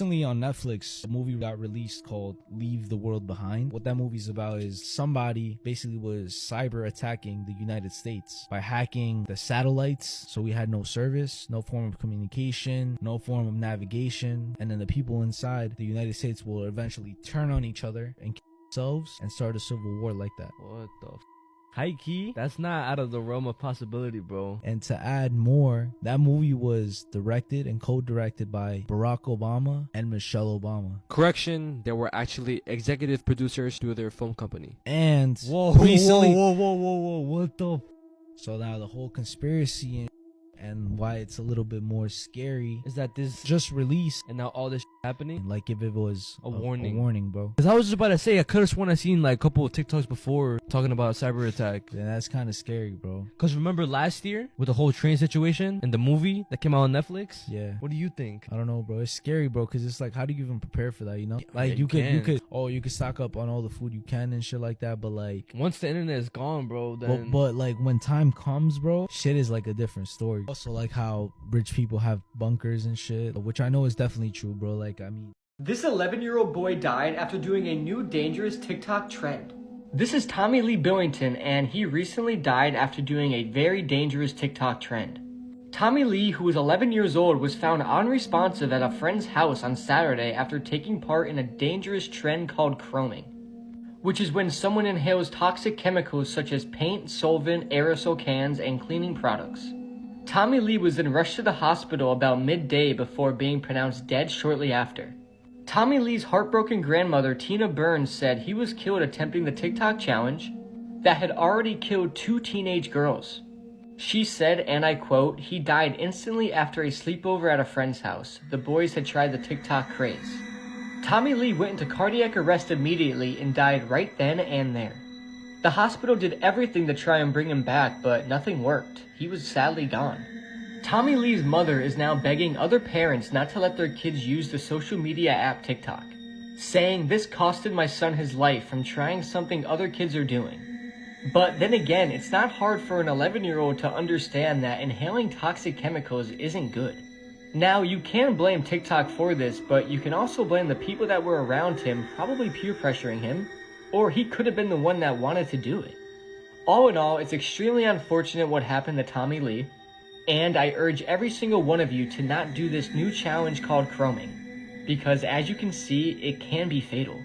Recently on Netflix, a movie got released called Leave the World Behind. What that movie's about is somebody basically was cyber attacking the United States by hacking the satellites. So we had no service, no form of communication, no form of navigation. And then the people inside the United States will eventually turn on each other and kill themselves and start a civil war like that. What the high key? That's not out of the realm of possibility, bro. And to add more, that movie was directed and co-directed by Barack Obama and Michelle Obama. Correction, there were actually executive producers through their film company. And recently, whoa, what the? So now the whole conspiracy and why it's a little bit more scary Is that this just released, and now all this happening? like if it was A warning. a warning, bro. Because I was just about to say, I could have sworn I seen like a couple of TikToks before talking about a cyber attack. Yeah, that's kind of scary, bro. Because remember last year with the whole train situation and the movie that came out on Netflix? Yeah. What do you think? I don't know, bro. It's scary, bro, because it's like, how do you even prepare for that, you know? Yeah, Like, you you could stock up on all the food you can and shit like that, but like, Once the internet is gone, bro, then... but like when time comes, bro, shit is like a different story. Also, like how rich people have bunkers and shit, which I know is definitely true, bro. Like, I mean, this 11-year-old boy died after doing a new dangerous TikTok trend. This is Tommy Lee Billington, and he recently died after doing a very dangerous TikTok trend. Tommy Lee, who was 11 years old, was found unresponsive at a friend's house on Saturday after taking part in a dangerous trend called chroming, which is when someone inhales toxic chemicals such as paint, solvent, aerosol cans, and cleaning products. Tommy Lee was then rushed to the hospital about midday before being pronounced dead shortly after. Tommy Lee's heartbroken grandmother, Tina Burns, said he was killed attempting the TikTok challenge that had already killed 2 teenage girls. She said, and I quote, "He died instantly after a sleepover at a friend's house. The boys had tried the TikTok craze." Tommy Lee went into cardiac arrest immediately and died right then and there. The hospital did everything to try and bring him back, but nothing worked. He was sadly gone. Tommy Lee's mother is now begging other parents not to let their kids use the social media app TikTok, saying, "This costed my son his life from trying something other kids are doing." But then again, it's not hard for an 11-year-old to understand that inhaling toxic chemicals isn't good. Now, you can blame TikTok for this, but you can also blame the people that were around him, probably peer pressuring him, or he could have been the one that wanted to do it. All in all, it's extremely unfortunate what happened to Tommy Lee, and I urge every single one of you to not do this new challenge called chroming, because as you can see, it can be fatal.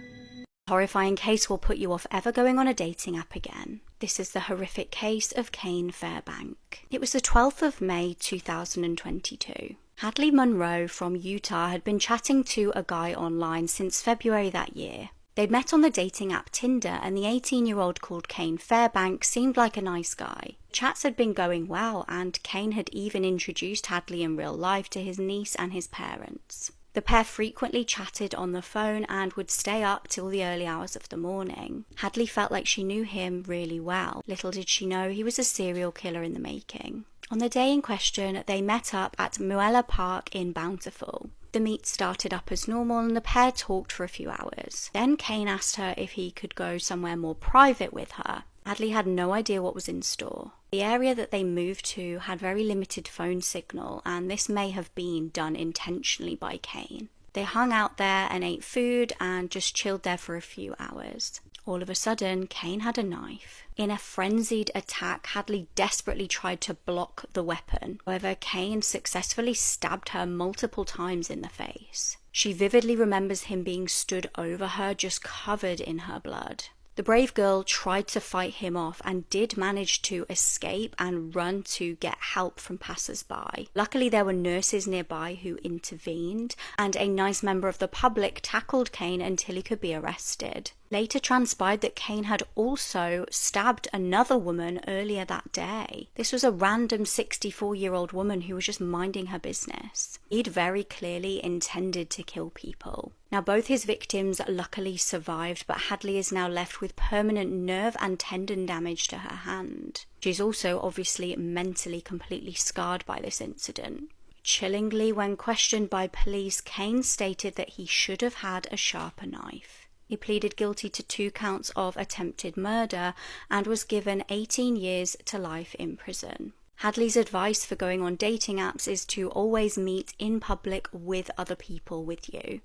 Horrifying case will put you off ever going on a dating app again. This is the horrific case of Kane Fairbank. It was the 12th of May 2022. Hadley Monroe from Utah had been chatting to a guy online since February that year. They'd met on the dating app Tinder, and the 18-year-old called Kane Fairbank seemed like a nice guy. Chats had been going well, and Kane had even introduced Hadley in real life to his niece and his parents. The pair frequently chatted on the phone and would stay up till the early hours of the morning. Hadley felt like she knew him really well. Little did she know he was a serial killer in the making. On the day in question, they met up at Muella Park in Bountiful. The meet started up as normal and the pair talked for a few hours. Then Kane asked her if he could go somewhere more private with her. Hadley had no idea what was in store. The area that they moved to had very limited phone signal, and this may have been done intentionally by Kane. They hung out there and ate food and just chilled there for a few hours. All of a sudden, Kane had a knife. In a frenzied attack, Hadley desperately tried to block the weapon. However, Kane successfully stabbed her multiple times in the face. She vividly remembers him being stood over her, just covered in her blood. The brave girl tried to fight him off and did manage to escape and run to get help from passers-by. Luckily, there were nurses nearby who intervened, and a nice member of the public tackled Kane until he could be arrested. Later transpired that Kane had also stabbed another woman earlier that day. This was a random 64-year-old woman who was just minding her business. He'd very clearly intended to kill people. Now, both his victims luckily survived, but Hadley is now left with permanent nerve and tendon damage to her hand. She's also obviously mentally completely scarred by this incident. Chillingly, when questioned by police, Kane stated that he should have had a sharper knife. He pleaded guilty to 2 counts of attempted murder and was given 18 years to life in prison. Hadley's advice for going on dating apps is to always meet in public with other people with you.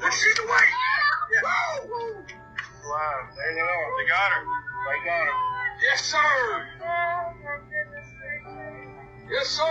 She's away! Yeah. Wow, they got her. They got her. Yes, sir! Yes, sir!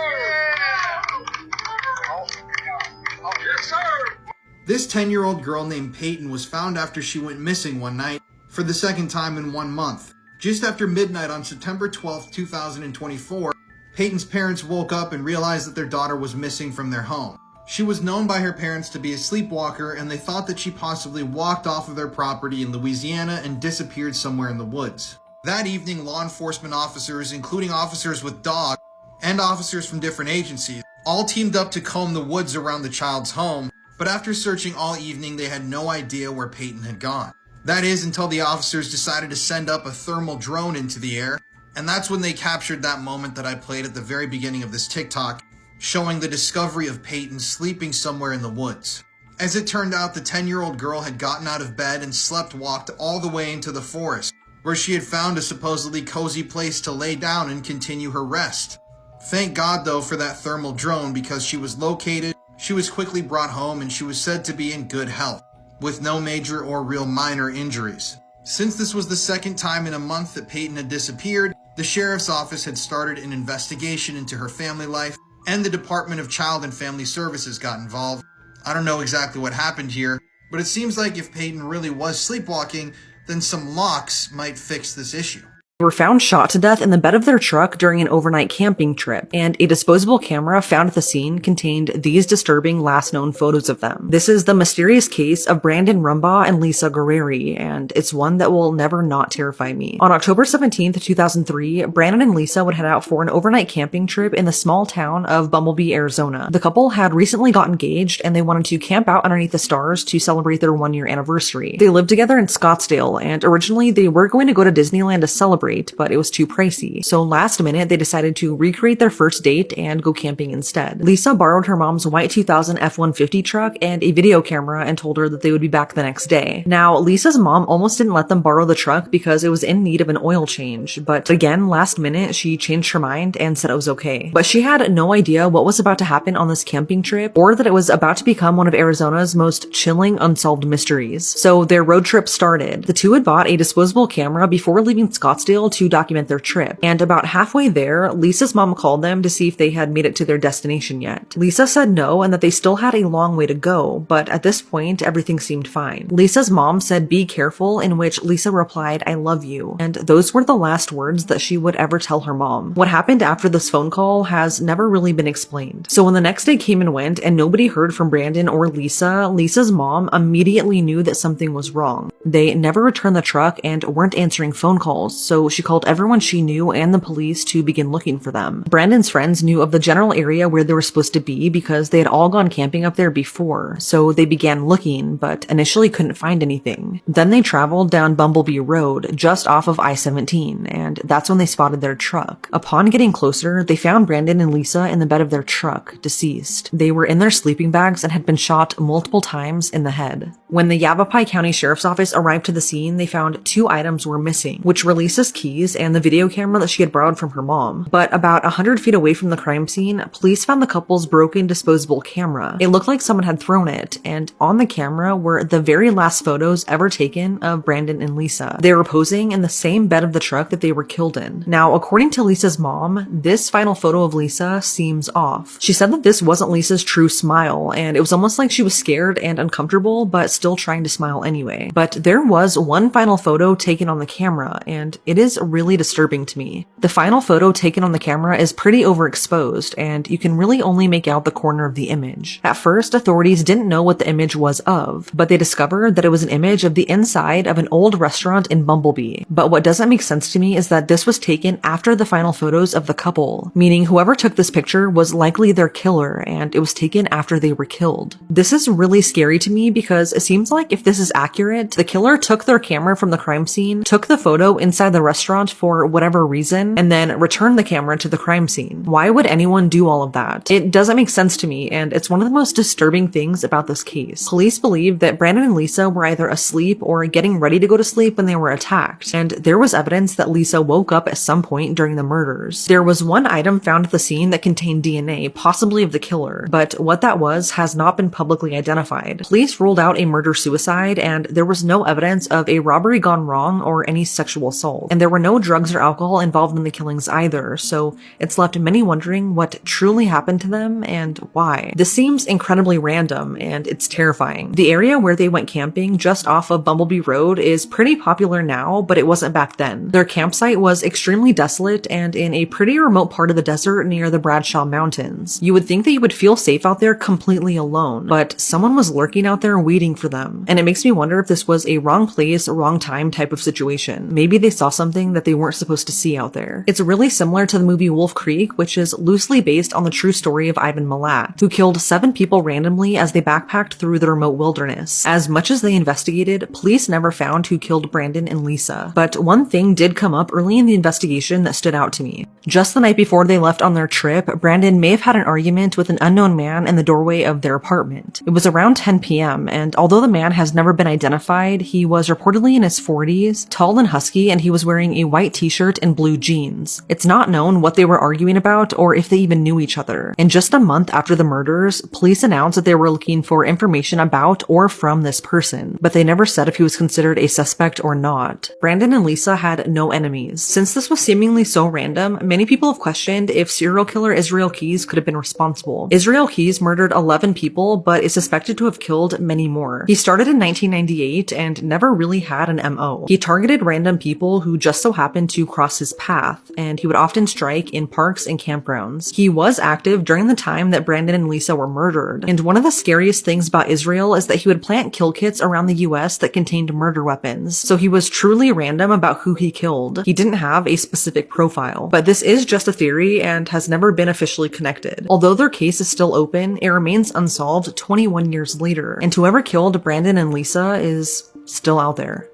Oh, yes, sir! This 10-year-old girl named Peyton was found after she went missing one night for the second time in 1 month. Just after midnight on September 12, 2024, Peyton's parents woke up and realized that their daughter was missing from their home. She was known by her parents to be a sleepwalker, and they thought that she possibly walked off of their property in Louisiana and disappeared somewhere in the woods. That evening, law enforcement officers, including officers with dogs and officers from different agencies, all teamed up to comb the woods around the child's home, but after searching all evening, they had no idea where Peyton had gone. That is, until the officers decided to send up a thermal drone into the air, and that's when they captured that moment that I played at the very beginning of this TikTok, showing the discovery of Peyton sleeping somewhere in the woods. As it turned out, the 10-year-old girl had gotten out of bed and walked all the way into the forest, where she had found a supposedly cozy place to lay down and continue her rest. Thank God, though, for that thermal drone, because she was located, she was quickly brought home, and she was said to be in good health, with no major or real minor injuries. Since this was the second time in a month that Peyton had disappeared, the sheriff's office had started an investigation into her family life, and the Department of Child and Family Services got involved. I don't know exactly what happened here, but it seems like if Peyton really was sleepwalking, then some locks might fix this issue. They were found shot to death in the bed of their truck during an overnight camping trip, and a disposable camera found at the scene contained these disturbing last known photos of them. This is the mysterious case of Brandon Rumbaugh and Lisa Guerreri, and it's one that will never not terrify me. On October 17th, 2003, Brandon and Lisa would head out for an overnight camping trip in the small town of Bumblebee, Arizona. The couple had recently got engaged, and they wanted to camp out underneath the stars to celebrate their 1-year anniversary. They lived together in Scottsdale, and originally they were going to go to Disneyland to celebrate, but it was too pricey. So last minute, they decided to recreate their first date and go camping instead. Lisa borrowed her mom's white 2000 F-150 truck and a video camera and told her that they would be back the next day. Now, Lisa's mom almost didn't let them borrow the truck because it was in need of an oil change, but again, last minute, she changed her mind and said it was okay. But she had no idea what was about to happen on this camping trip, or that it was about to become one of Arizona's most chilling unsolved mysteries. So their road trip started. The two had bought a disposable camera before leaving Scottsdale to document their trip, and about halfway there, Lisa's mom called them to see if they had made it to their destination yet. Lisa said no, and that they still had a long way to go, but at this point, everything seemed fine. Lisa's mom said be careful, in which Lisa replied, I love you, and those were the last words that she would ever tell her mom. What happened after this phone call has never really been explained. So when the next day came and went, and nobody heard from Brandon or Lisa, Lisa's mom immediately knew that something was wrong. They never returned the truck and weren't answering phone calls, so she called everyone she knew and the police to begin looking for them. Brandon's friends knew of the general area where they were supposed to be because they had all gone camping up there before, so they began looking, but initially couldn't find anything. Then they traveled down Bumblebee Road, just off of I-17, and that's when they spotted their truck. Upon getting closer, they found Brandon and Lisa in the bed of their truck, deceased. They were in their sleeping bags and had been shot multiple times in the head. When the Yavapai County Sheriff's Office arrived to the scene, they found 2 items were missing, which were Lisa's keys and the video camera that she had borrowed from her mom. But about 100 feet away from the crime scene, police found the couple's broken disposable camera. It looked like someone had thrown it, and on the camera were the very last photos ever taken of Brandon and Lisa. They were posing in the same bed of the truck that they were killed in. Now, according to Lisa's mom, this final photo of Lisa seems off. She said that this wasn't Lisa's true smile, and it was almost like she was scared and uncomfortable, but still trying to smile anyway. But there was one final photo taken on the camera, and it is really disturbing to me. The final photo taken on the camera is pretty overexposed, and you can really only make out the corner of the image. At first, authorities didn't know what the image was of, but they discovered that it was an image of the inside of an old restaurant in Bumblebee. But what doesn't make sense to me is that this was taken after the final photos of the couple, meaning whoever took this picture was likely their killer, and it was taken after they were killed. This is really scary to me because it seems like if this is accurate, the killer took their camera from the crime scene, took the photo inside the restaurant for whatever reason, and then returned the camera to the crime scene. Why would anyone do all of that? It doesn't make sense to me, and it's one of the most disturbing things about this case. Police believe that Brandon and Lisa were either asleep or getting ready to go to sleep when they were attacked, and there was evidence that Lisa woke up at some point during the murders. There was one item found at the scene that contained DNA, possibly of the killer, but what that was has not been publicly identified. Police ruled out a murder-suicide, and there was no evidence of a robbery gone wrong or any sexual assault. And there were no drugs or alcohol involved in the killings either, so it's left many wondering what truly happened to them and why. This seems incredibly random, and it's terrifying. The area where they went camping, just off of Bumblebee Road, is pretty popular now, but it wasn't back then. Their campsite was extremely desolate and in a pretty remote part of the desert near the Bradshaw Mountains. You would think that you would feel safe out there completely alone, but someone was lurking out there waiting for them. And it makes me wonder if this was a wrong place, wrong time type of situation. Maybe they saw something that they weren't supposed to see out there. It's really similar to the movie Wolf Creek, which is loosely based on the true story of Ivan Milat, who killed 7 people randomly as they backpacked through the remote wilderness. As much as they investigated, police never found who killed Brandon and Lisa. But one thing did come up early in the investigation that stood out to me. Just the night before they left on their trip, Brandon may have had an argument with an unknown man in the doorway of their apartment. It was around 10 p.m., and although the man has never been identified, he was reportedly in his 40s, tall and husky, and he was wearing a white t-shirt and blue jeans. It's not known what they were arguing about or if they even knew each other. And just a month after the murders, police announced that they were looking for information about or from this person, but they never said if he was considered a suspect or not. Brandon and Lisa had no enemies. Since this was seemingly so random, many people have questioned if serial killer Israel Keyes could have been responsible. Israel Keyes murdered 11 people, but is suspected to have killed many more. He started in 1998 and never really had an MO. He targeted random people who just so happened to cross his path, and he would often strike in parks and campgrounds. He was active during the time that Brandon and Lisa were murdered, and one of the scariest things about Israel is that he would plant kill kits around the US that contained murder weapons, so he was truly random about who he killed. He didn't have a specific profile, but this is just a theory and has never been officially connected. Although their case is still open, it remains unsolved 21 years later, and whoever killed Brandon and Lisa is still out there.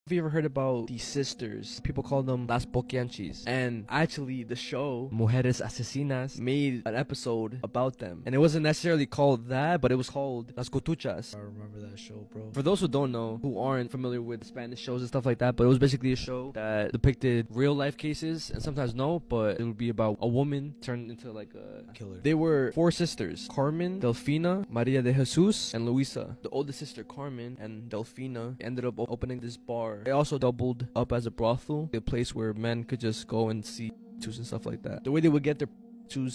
Have you ever heard about these sisters? People call them Las Boquianchis. And actually, the show, Mujeres Asesinas, made an episode about them. And it wasn't necessarily called that, but it was called Las Cotuchas. I remember that show, bro. For those who don't know, who aren't familiar with Spanish shows and stuff like that, but it was basically a show that depicted real life cases, and sometimes no, but it would be about a woman turned into like a Killer. They were 4 sisters: Carmen, Delfina, Maria de Jesus, and Luisa. The oldest sister, Carmen, and Delfina ended up opening this bar. It also doubled up as a brothel, a place where men could just go and see prostitutes and stuff like that. The way they would get their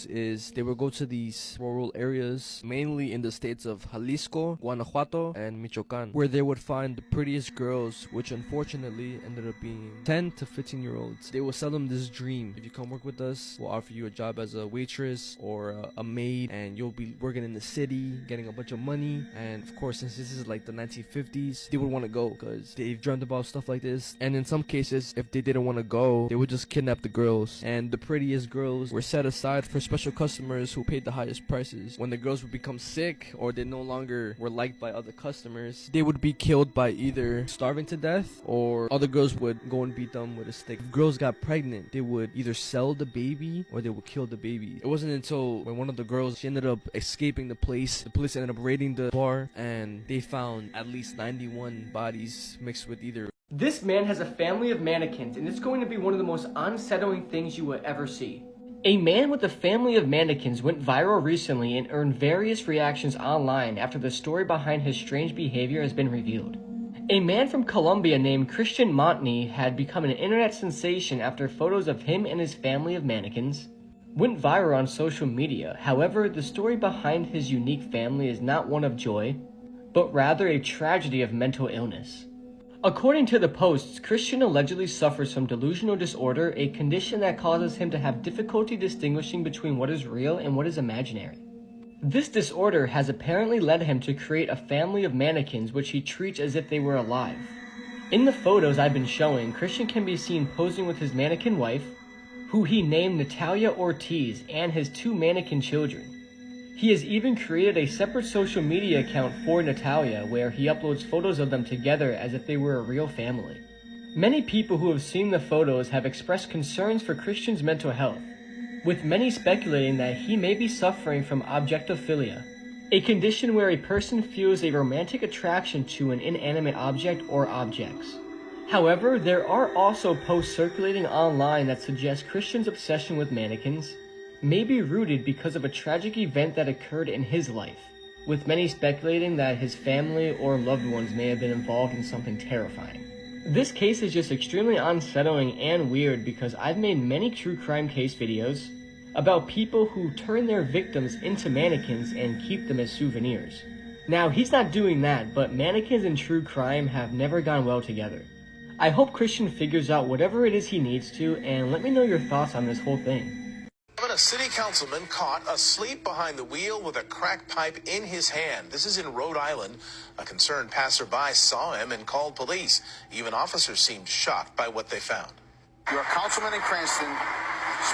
is they would go to these rural areas, mainly in the states of Jalisco, Guanajuato, and Michoacan, where they would find the prettiest girls, which unfortunately ended up being 10 to 15 year olds. They would sell them this dream: if you come work with us, we'll offer you a job as a waitress or a maid, and you'll be working in the city, getting a bunch of money. And of course, since this is like the 1950s, they would want to go because they've dreamt about stuff like this. And in some cases, if they didn't want to go, they would just kidnap the girls, and the prettiest girls were set aside for special customers who paid the highest prices. When the girls would become sick or they no longer were liked by other customers, they would be killed by either starving to death, or other girls would go and beat them with a stick. If girls got pregnant, they would either sell the baby or they would kill the baby. It wasn't until when one of the girls, she ended up escaping the police ended up raiding the bar, and they found at least 91 bodies mixed with either. This man has a family of mannequins, and it's going to be one of the most unsettling things you will ever see. A man with a family of mannequins went viral recently and earned various reactions online after the story behind his strange behavior has been revealed. A man from Colombia named Christian Montney had become an internet sensation after photos of him and his family of mannequins went viral on social media. However, the story behind his unique family is not one of joy, but rather a tragedy of mental illness. According to the posts, Christian allegedly suffers from delusional disorder, a condition that causes him to have difficulty distinguishing between what is real and what is imaginary. This disorder has apparently led him to create a family of mannequins which he treats as if they were alive. In the photos I've been showing, Christian can be seen posing with his mannequin wife, who he named Natalia Ortiz, and his 2 mannequin children. He has even created a separate social media account for Natalia where he uploads photos of them together as if they were a real family. Many people who have seen the photos have expressed concerns for Christian's mental health, with many speculating that he may be suffering from objectophilia, a condition where a person feels a romantic attraction to an inanimate object or objects. However, there are also posts circulating online that suggest Christian's obsession with mannequins may be rooted because of a tragic event that occurred in his life, with many speculating that his family or loved ones may have been involved in something terrifying. This case is just extremely unsettling and weird because I've made many true crime case videos about people who turn their victims into mannequins and keep them as souvenirs. Now, he's not doing that, but mannequins and true crime have never gone well together. I hope Christian figures out whatever it is he needs to, and let me know your thoughts on this whole thing. A city councilman caught asleep behind the wheel with a crack pipe in his hand. This is in Rhode Island. A concerned passerby saw him and called police. Even officers seemed shocked by what they found. You're a councilman in Cranston,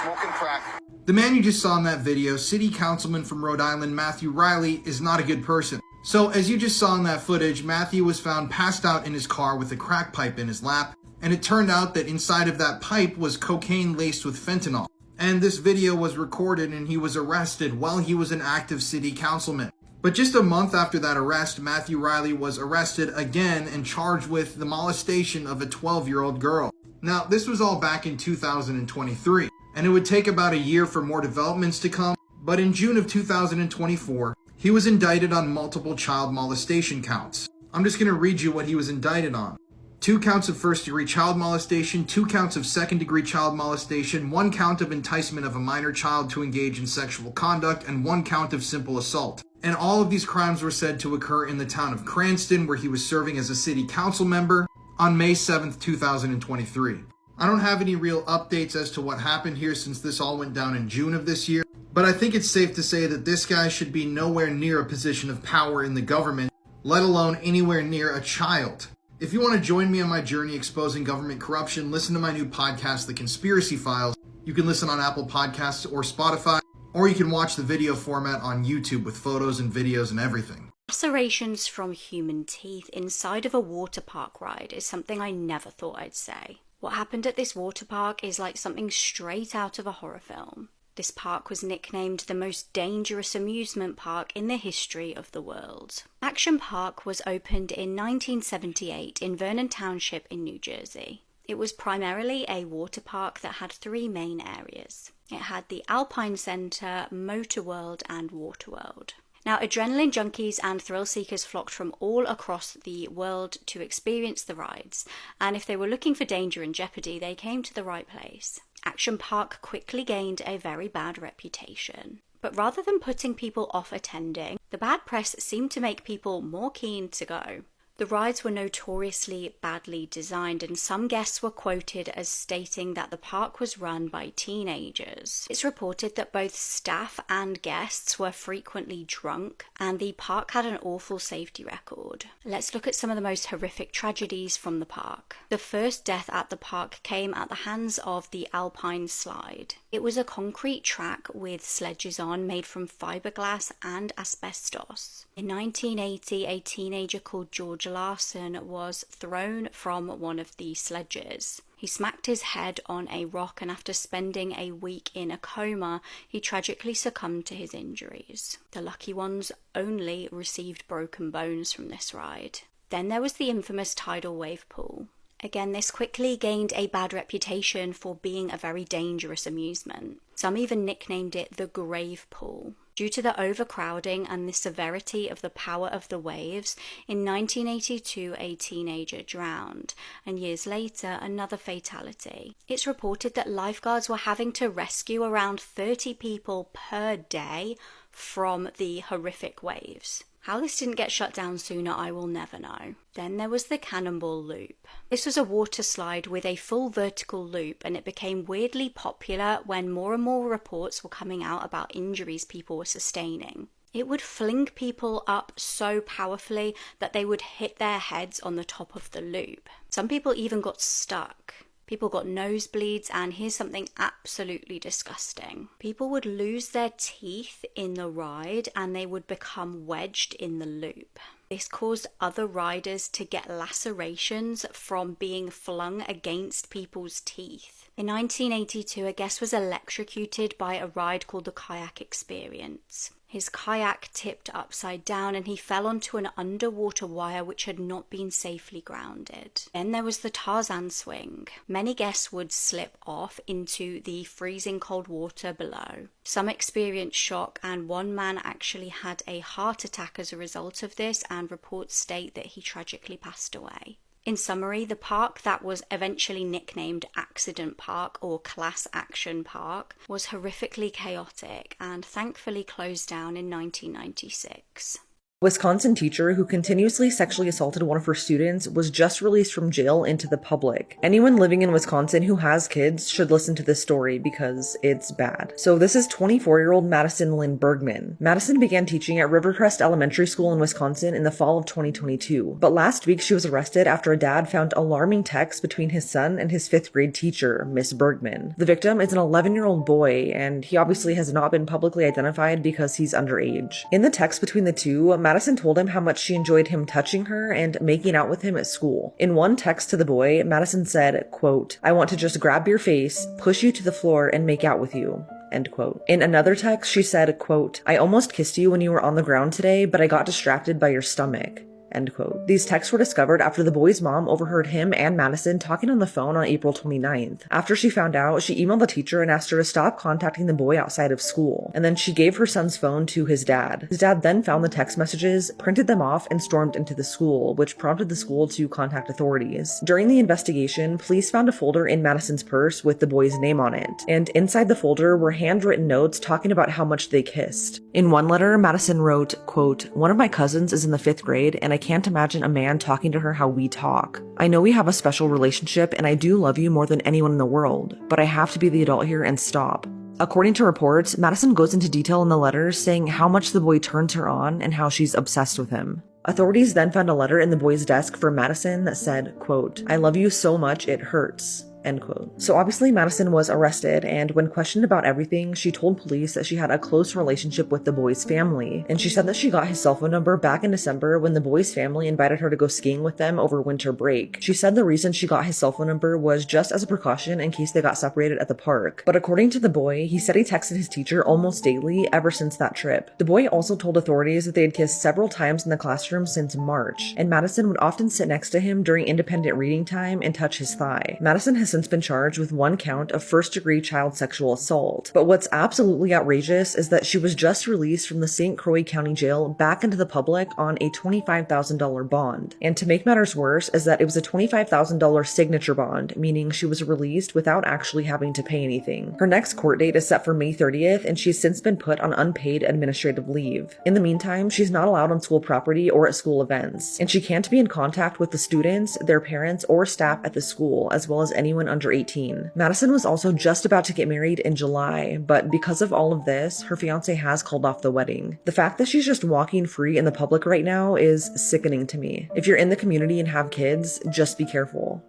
smoking crack. The man you just saw in that video, City Councilman from Rhode Island, Matthew Riley, is not a good person. So, as you just saw in that footage, Matthew was found passed out in his car with a crack pipe in his lap, and it turned out that inside of that pipe was cocaine laced with fentanyl. And this video was recorded and he was arrested while he was an active city councilman. But just a month after that arrest, Matthew Riley was arrested again and charged with the molestation of a 12-year-old girl. Now, this was all back in 2023, and it would take about a year for more developments to come, but in June of 2024, he was indicted on multiple child molestation counts. I'm just going to read you what he was indicted on. 2 counts of first-degree child molestation, 2 counts of second-degree child molestation, 1 count of enticement of a minor child to engage in sexual conduct, and 1 count of simple assault. And all of these crimes were said to occur in the town of Cranston, where he was serving as a city council member on May 7th, 2023. I don't have any real updates as to what happened here since this all went down in June of this year, but I think it's safe to say that this guy should be nowhere near a position of power in the government, let alone anywhere near a child. If you want to join me on my journey exposing government corruption, listen to my new podcast, The Conspiracy Files. You can listen on Apple Podcasts or Spotify, or you can watch the video format on YouTube with photos and videos and everything. Lacerations from human teeth inside of a water park ride is something I never thought I'd say. What happened at this water park is like something straight out of a horror film. This park was nicknamed the most dangerous amusement park in the history of the world. Action Park was opened in 1978 in Vernon Township in New Jersey. It was primarily a water park that had 3 main areas. It had the Alpine Center, Motor World, and Water World. Now, adrenaline junkies and thrill seekers flocked from all across the world to experience the rides, and if they were looking for danger and jeopardy, they came to the right place. Action Park quickly gained a very bad reputation. But rather than putting people off attending, the bad press seemed to make people more keen to go. The rides were notoriously badly designed, and some guests were quoted as stating that the park was run by teenagers. It's reported that both staff and guests were frequently drunk, and the park had an awful safety record. Let's look at some of the most horrific tragedies from the park. The first death at the park came at the hands of the Alpine Slide. It was a concrete track with sledges on made from fiberglass and asbestos. In 1980, a teenager called George Larson was thrown from one of the sledges. He smacked his head on a rock, and after spending a week in a coma, he tragically succumbed to his injuries. The lucky ones only received broken bones from this ride. Then there was the infamous tidal wave pool. Again, this quickly gained a bad reputation for being a very dangerous amusement. Some even nicknamed it the grave pool. Due to the overcrowding and the severity of the power of the waves, in 1982 a teenager drowned, and years later another fatality. It's reported that lifeguards were having to rescue around 30 people per day from the horrific waves. How this didn't get shut down sooner, I will never know. Then there was the Cannonball Loop. This was a water slide with a full vertical loop, and it became weirdly popular when more and more reports were coming out about injuries people were sustaining. It would fling people up so powerfully that they would hit their heads on the top of the loop. Some people even got stuck. People got nosebleeds, and here's something absolutely disgusting. People would lose their teeth in the ride and they would become wedged in the loop. This caused other riders to get lacerations from being flung against people's teeth. In 1982, a guest was electrocuted by a ride called the Kayak Experience. His kayak tipped upside down and he fell onto an underwater wire which had not been safely grounded. Then there was the Tarzan swing. Many guests would slip off into the freezing cold water below. Some experienced shock, and one man actually had a heart attack as a result of this, and reports state that he tragically passed away. In summary, the park that was eventually nicknamed Accident Park or Class Action Park was horrifically chaotic and thankfully closed down in 1996. Wisconsin teacher who continuously sexually assaulted one of her students was just released from jail into the public. Anyone living in Wisconsin who has kids should listen to this story because it's bad. So this is 24-year-old Madison Lynn Bergman. Madison began teaching at Rivercrest Elementary School in Wisconsin in the fall of 2022. But last week she was arrested after a dad found alarming texts between his son and his 5th grade teacher, Miss Bergman. The victim is an 11-year-old boy, and he obviously has not been publicly identified because he's underage. In the text between the two, Madison told him how much she enjoyed him touching her and making out with him at school. In one text to the boy, Madison said, quote, "I want to just grab your face, push you to the floor, and make out with you." End quote. In another text, she said, quote, "I almost kissed you when you were on the ground today, but I got distracted by your stomach." End quote. These texts were discovered after the boy's mom overheard him and Madison talking on the phone on April 29th. After she found out, she emailed the teacher and asked her to stop contacting the boy outside of school. And then she gave her son's phone to his dad. His dad then found the text messages, printed them off, and stormed into the school, which prompted the school to contact authorities. During the investigation, police found a folder in Madison's purse with the boy's name on it. And inside the folder were handwritten notes talking about how much they kissed. In one letter, Madison wrote, quote, "One of my cousins is in the 5th grade, and I can't imagine a man talking to her how we talk. I know we have a special relationship and I do love you more than anyone in the world, but I have to be the adult here and stop." According to reports, Madison goes into detail in the letter saying how much the boy turns her on and how she's obsessed with him. Authorities then found a letter in the boy's desk for Madison that said, quote, "I love you so much it hurts." End quote. So obviously Madison was arrested, and when questioned about everything, she told police that she had a close relationship with the boy's family, and she said that she got his cell phone number back in December when the boy's family invited her to go skiing with them over winter break. She said the reason she got his cell phone number was just as a precaution in case they got separated at the park. But according to the boy, he said he texted his teacher almost daily ever since that trip. The boy also told authorities that they had kissed several times in the classroom since March, and Madison would often sit next to him during independent reading time and touch his thigh. Madison has since been charged with 1 count of first-degree child sexual assault. But what's absolutely outrageous is that she was just released from the St. Croix County Jail back into the public on a $25,000 bond. And to make matters worse is that it was a $25,000 signature bond, meaning she was released without actually having to pay anything. Her next court date is set for May 30th, and she's since been put on unpaid administrative leave. In the meantime, she's not allowed on school property or at school events, and she can't be in contact with the students, their parents, or staff at the school, as well as anyone under 18. Madison was also just about to get married in July, but because of all of this, her fiance has called off the wedding. The fact that she's just walking free in the public right now is sickening to me. If you're in the community and have kids, just be careful.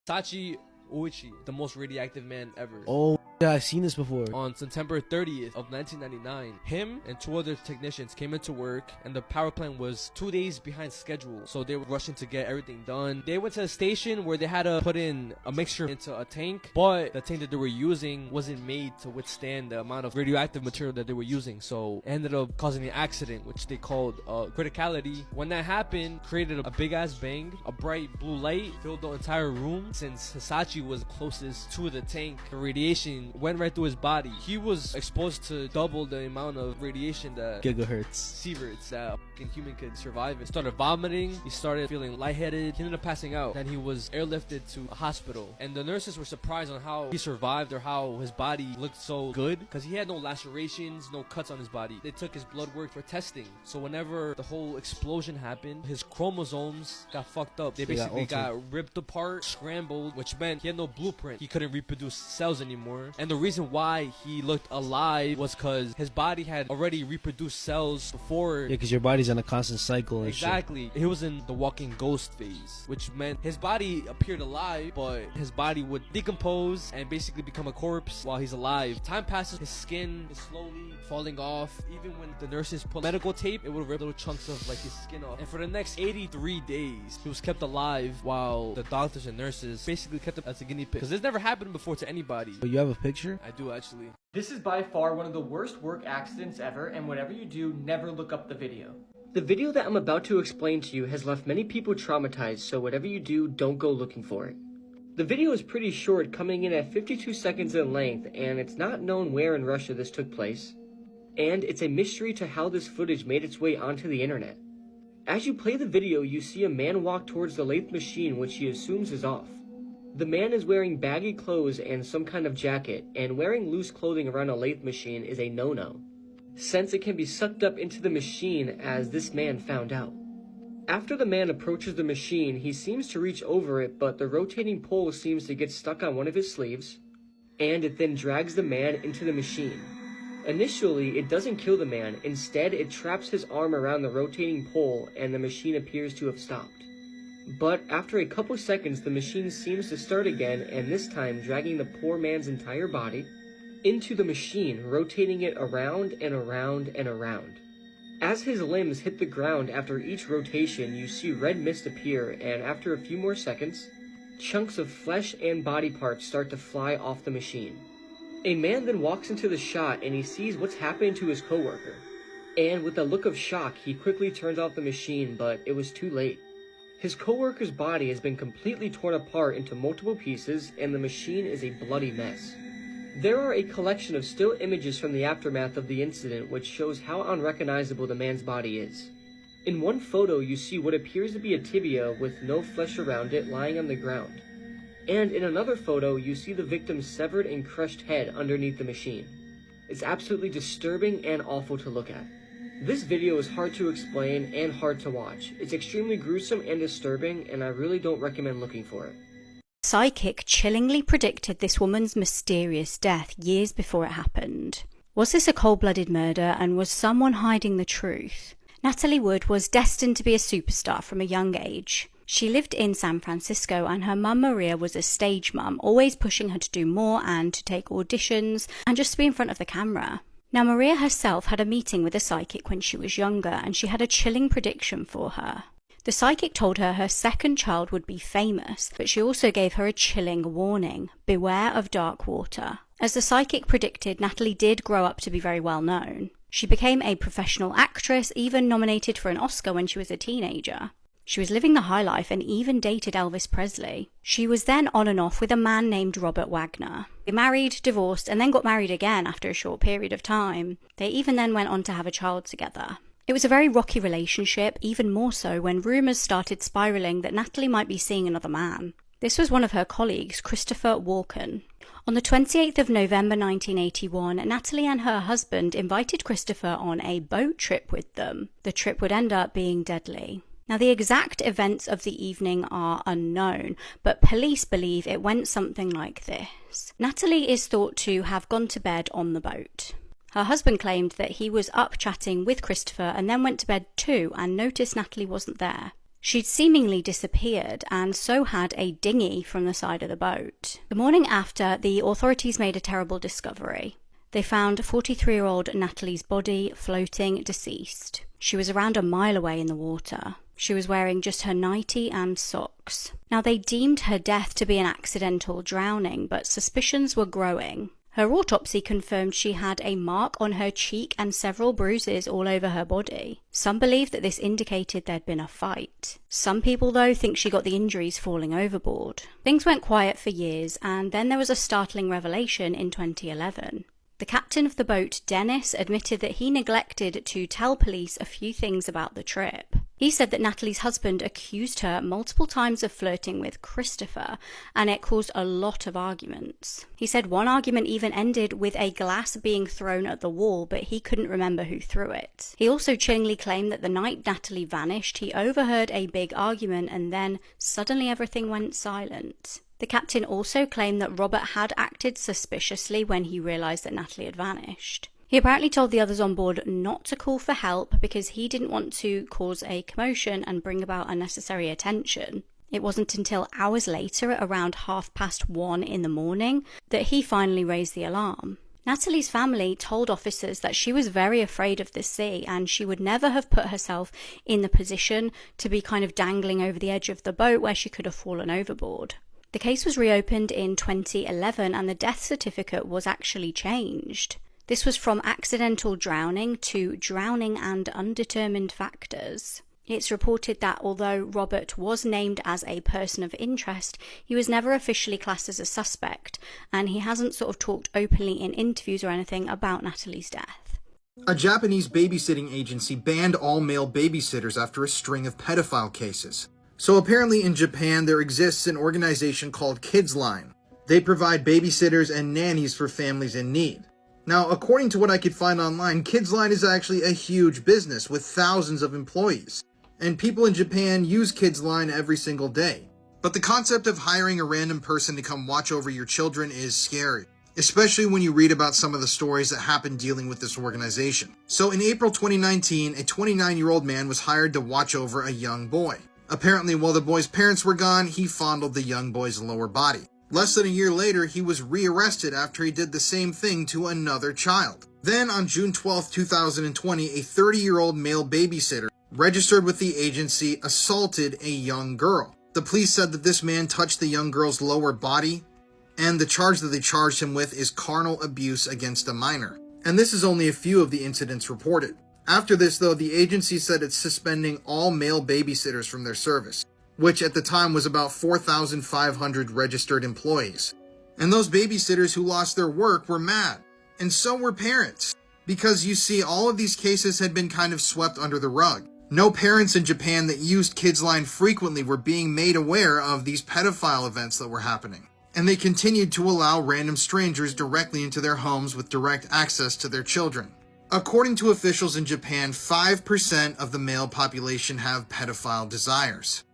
Sachi Uichi, the most radioactive man ever. Oh, yeah, I've seen this before. On September 30th of 1999, him and 2 other technicians came into work, and the power plant was 2 days behind schedule, so they were rushing to get everything done. They went to a station where they had to put in a mixture into a tank, but the tank that they were using wasn't made to withstand the amount of radioactive material that they were using, so it ended up causing an accident, which they called criticality. When that happened, created a big ass bang. A bright blue light filled the entire room. Since Hisashi was closest to the tank, the radiation went right through his body. He was exposed to double the amount of radiation that sieverts that a human could survive. He started vomiting. He started feeling lightheaded. He ended up passing out. Then he was airlifted to a hospital, and the nurses were surprised on how he survived or how his body looked so good, because he had no lacerations, no cuts on his body. They took his blood work for testing, so whenever the whole explosion happened, his chromosomes got fucked up. They basically got ripped apart, scrambled, which meant he had no blueprint. He couldn't reproduce cells anymore. And the reason why he looked alive was because his body had already reproduced cells before. Yeah, because your body's on a constant cycle and Exactly. He was in the walking ghost phase, which meant his body appeared alive, but his body would decompose and basically become a corpse while he's alive. Time passes, his skin is slowly falling off. Even when the nurses put medical tape, it would rip little chunks of like his skin off. And for the next 83 days, he was kept alive while the doctors and nurses basically kept him as a guinea pig. Because this never happened before to anybody. But you have a picture? I do actually. This is by far one of the worst work accidents ever, and whatever you do, never look up the video. The video that I'm about to explain to you has left many people traumatized, so whatever you do, don't go looking for it. The video is pretty short, coming in at 52 seconds in length, and it's not known where in Russia this took place. And it's a mystery to how this footage made its way onto the internet. As you play the video, you see a man walk towards the lathe machine, which he assumes is off. The man is wearing baggy clothes and some kind of jacket, and wearing loose clothing around a lathe machine is a no-no, since it can be sucked up into the machine, as this man found out. After the man approaches the machine, he seems to reach over it, but the rotating pole seems to get stuck on one of his sleeves, and it then drags the man into the machine. Initially, it doesn't kill the man. Instead, it traps his arm around the rotating pole, and the machine appears to have stopped. But after a couple seconds, the machine seems to start again, and this time dragging the poor man's entire body into the machine, rotating it around and around and around. As his limbs hit the ground after each rotation, you see red mist appear, and after a few more seconds, chunks of flesh and body parts start to fly off the machine. A man then walks into the shot, and he sees what's happening to his coworker. And with a look of shock, he quickly turns off the machine, but it was too late. His coworker's body has been completely torn apart into multiple pieces, and the machine is a bloody mess. There are a collection of still images from the aftermath of the incident which shows how unrecognizable the man's body is. In one photo, you see what appears to be a tibia with no flesh around it lying on the ground. And in another photo, you see the victim's severed and crushed head underneath the machine. It's absolutely disturbing and awful to look at. This video is hard to explain and hard to watch. It's extremely gruesome and disturbing, and I really don't recommend looking for it. Psychic chillingly predicted this woman's mysterious death years before it happened. Was this a cold-blooded murder, and was someone hiding the truth? Natalie Wood was destined to be a superstar from a young age. She lived in San Francisco, and her mum Maria was a stage mum, always pushing her to do more and to take auditions and just to be in front of the camera. Now, Maria herself had a meeting with a psychic when she was younger, and she had a chilling prediction for her. The psychic told her her second child would be famous, but she also gave her a chilling warning: beware of dark water. As the psychic predicted, Natalie did grow up to be very well known. She became a professional actress, even nominated for an Oscar when she was a teenager. She was living the high life and even dated Elvis Presley. She was then on and off with a man named Robert Wagner. They married, divorced, and then got married again after a short period of time. They even then went on to have a child together. It was a very rocky relationship, even more so when rumours started spiralling that Natalie might be seeing another man. This was one of her colleagues, Christopher Walken. On the 28th of November 1981, Natalie and her husband invited Christopher on a boat trip with them. The trip would end up being deadly. Now, the exact events of the evening are unknown, but police believe it went something like this. Natalie is thought to have gone to bed on the boat. Her husband claimed that he was up chatting with Christopher and then went to bed too and noticed Natalie wasn't there. She'd seemingly disappeared, and so had a dinghy from the side of the boat. The morning after, the authorities made a terrible discovery. They found 43-year-old Natalie's body floating deceased. She was around a mile away in the water. She was wearing just her nightie and socks. Now, they deemed her death to be an accidental drowning, but suspicions were growing. Her autopsy confirmed she had a mark on her cheek and several bruises all over her body. Some believe that this indicated there'd been a fight. Some people, though, think she got the injuries falling overboard. Things went quiet for years, and then there was a startling revelation in 2011. The captain of the boat, Dennis, admitted that he neglected to tell police a few things about the trip. He said that Natalie's husband accused her multiple times of flirting with Christopher, and it caused a lot of arguments. He said one argument even ended with a glass being thrown at the wall, but he couldn't remember who threw it. He also chillingly claimed that the night Natalie vanished, he overheard a big argument and then suddenly everything went silent. The captain also claimed that Robert had acted suspiciously when he realised that Natalie had vanished. He apparently told the others on board not to call for help because he didn't want to cause a commotion and bring about unnecessary attention. It wasn't until hours later, at around 1:30 in the morning, that he finally raised the alarm. Natalie's family told officers that she was very afraid of the sea and she would never have put herself in the position to be kind of dangling over the edge of the boat where she could have fallen overboard. The case was reopened in 2011 and the death certificate was actually changed. This was from accidental drowning to drowning and undetermined factors. It's reported that although Robert was named as a person of interest, he was never officially classed as a suspect, and he hasn't sort of talked openly in interviews or anything about Natalie's death. A Japanese babysitting agency banned all male babysitters after a string of pedophile cases. So apparently in Japan there exists an organization called Kids Line. They provide babysitters and nannies for families in need. Now, according to what I could find online, Kids Line is actually a huge business with thousands of employees. And people in Japan use Kids Line every single day. But the concept of hiring a random person to come watch over your children is scary, especially when you read about some of the stories that happened dealing with this organization. So in April 2019, a 29-year-old man was hired to watch over a young boy. Apparently, while the boy's parents were gone, he fondled the young boy's lower body. Less than a year later, he was rearrested after he did the same thing to another child. Then on June 12, 2020, a 30-year-old male babysitter registered with the agency assaulted a young girl. The police said that this man touched the young girl's lower body, and the charge that they charged him with is carnal abuse against a minor. And this is only a few of the incidents reported. After this, though, the agency said it's suspending all male babysitters from their service, which at the time was about 4,500 registered employees. And those babysitters who lost their work were mad, and so were parents, because you see, all of these cases had been kind of swept under the rug. No parents in Japan that used Kids Line frequently were being made aware of these pedophile events that were happening. And they continued to allow random strangers directly into their homes with direct access to their children. According to officials in Japan, 5% of the male population have pedophile desires.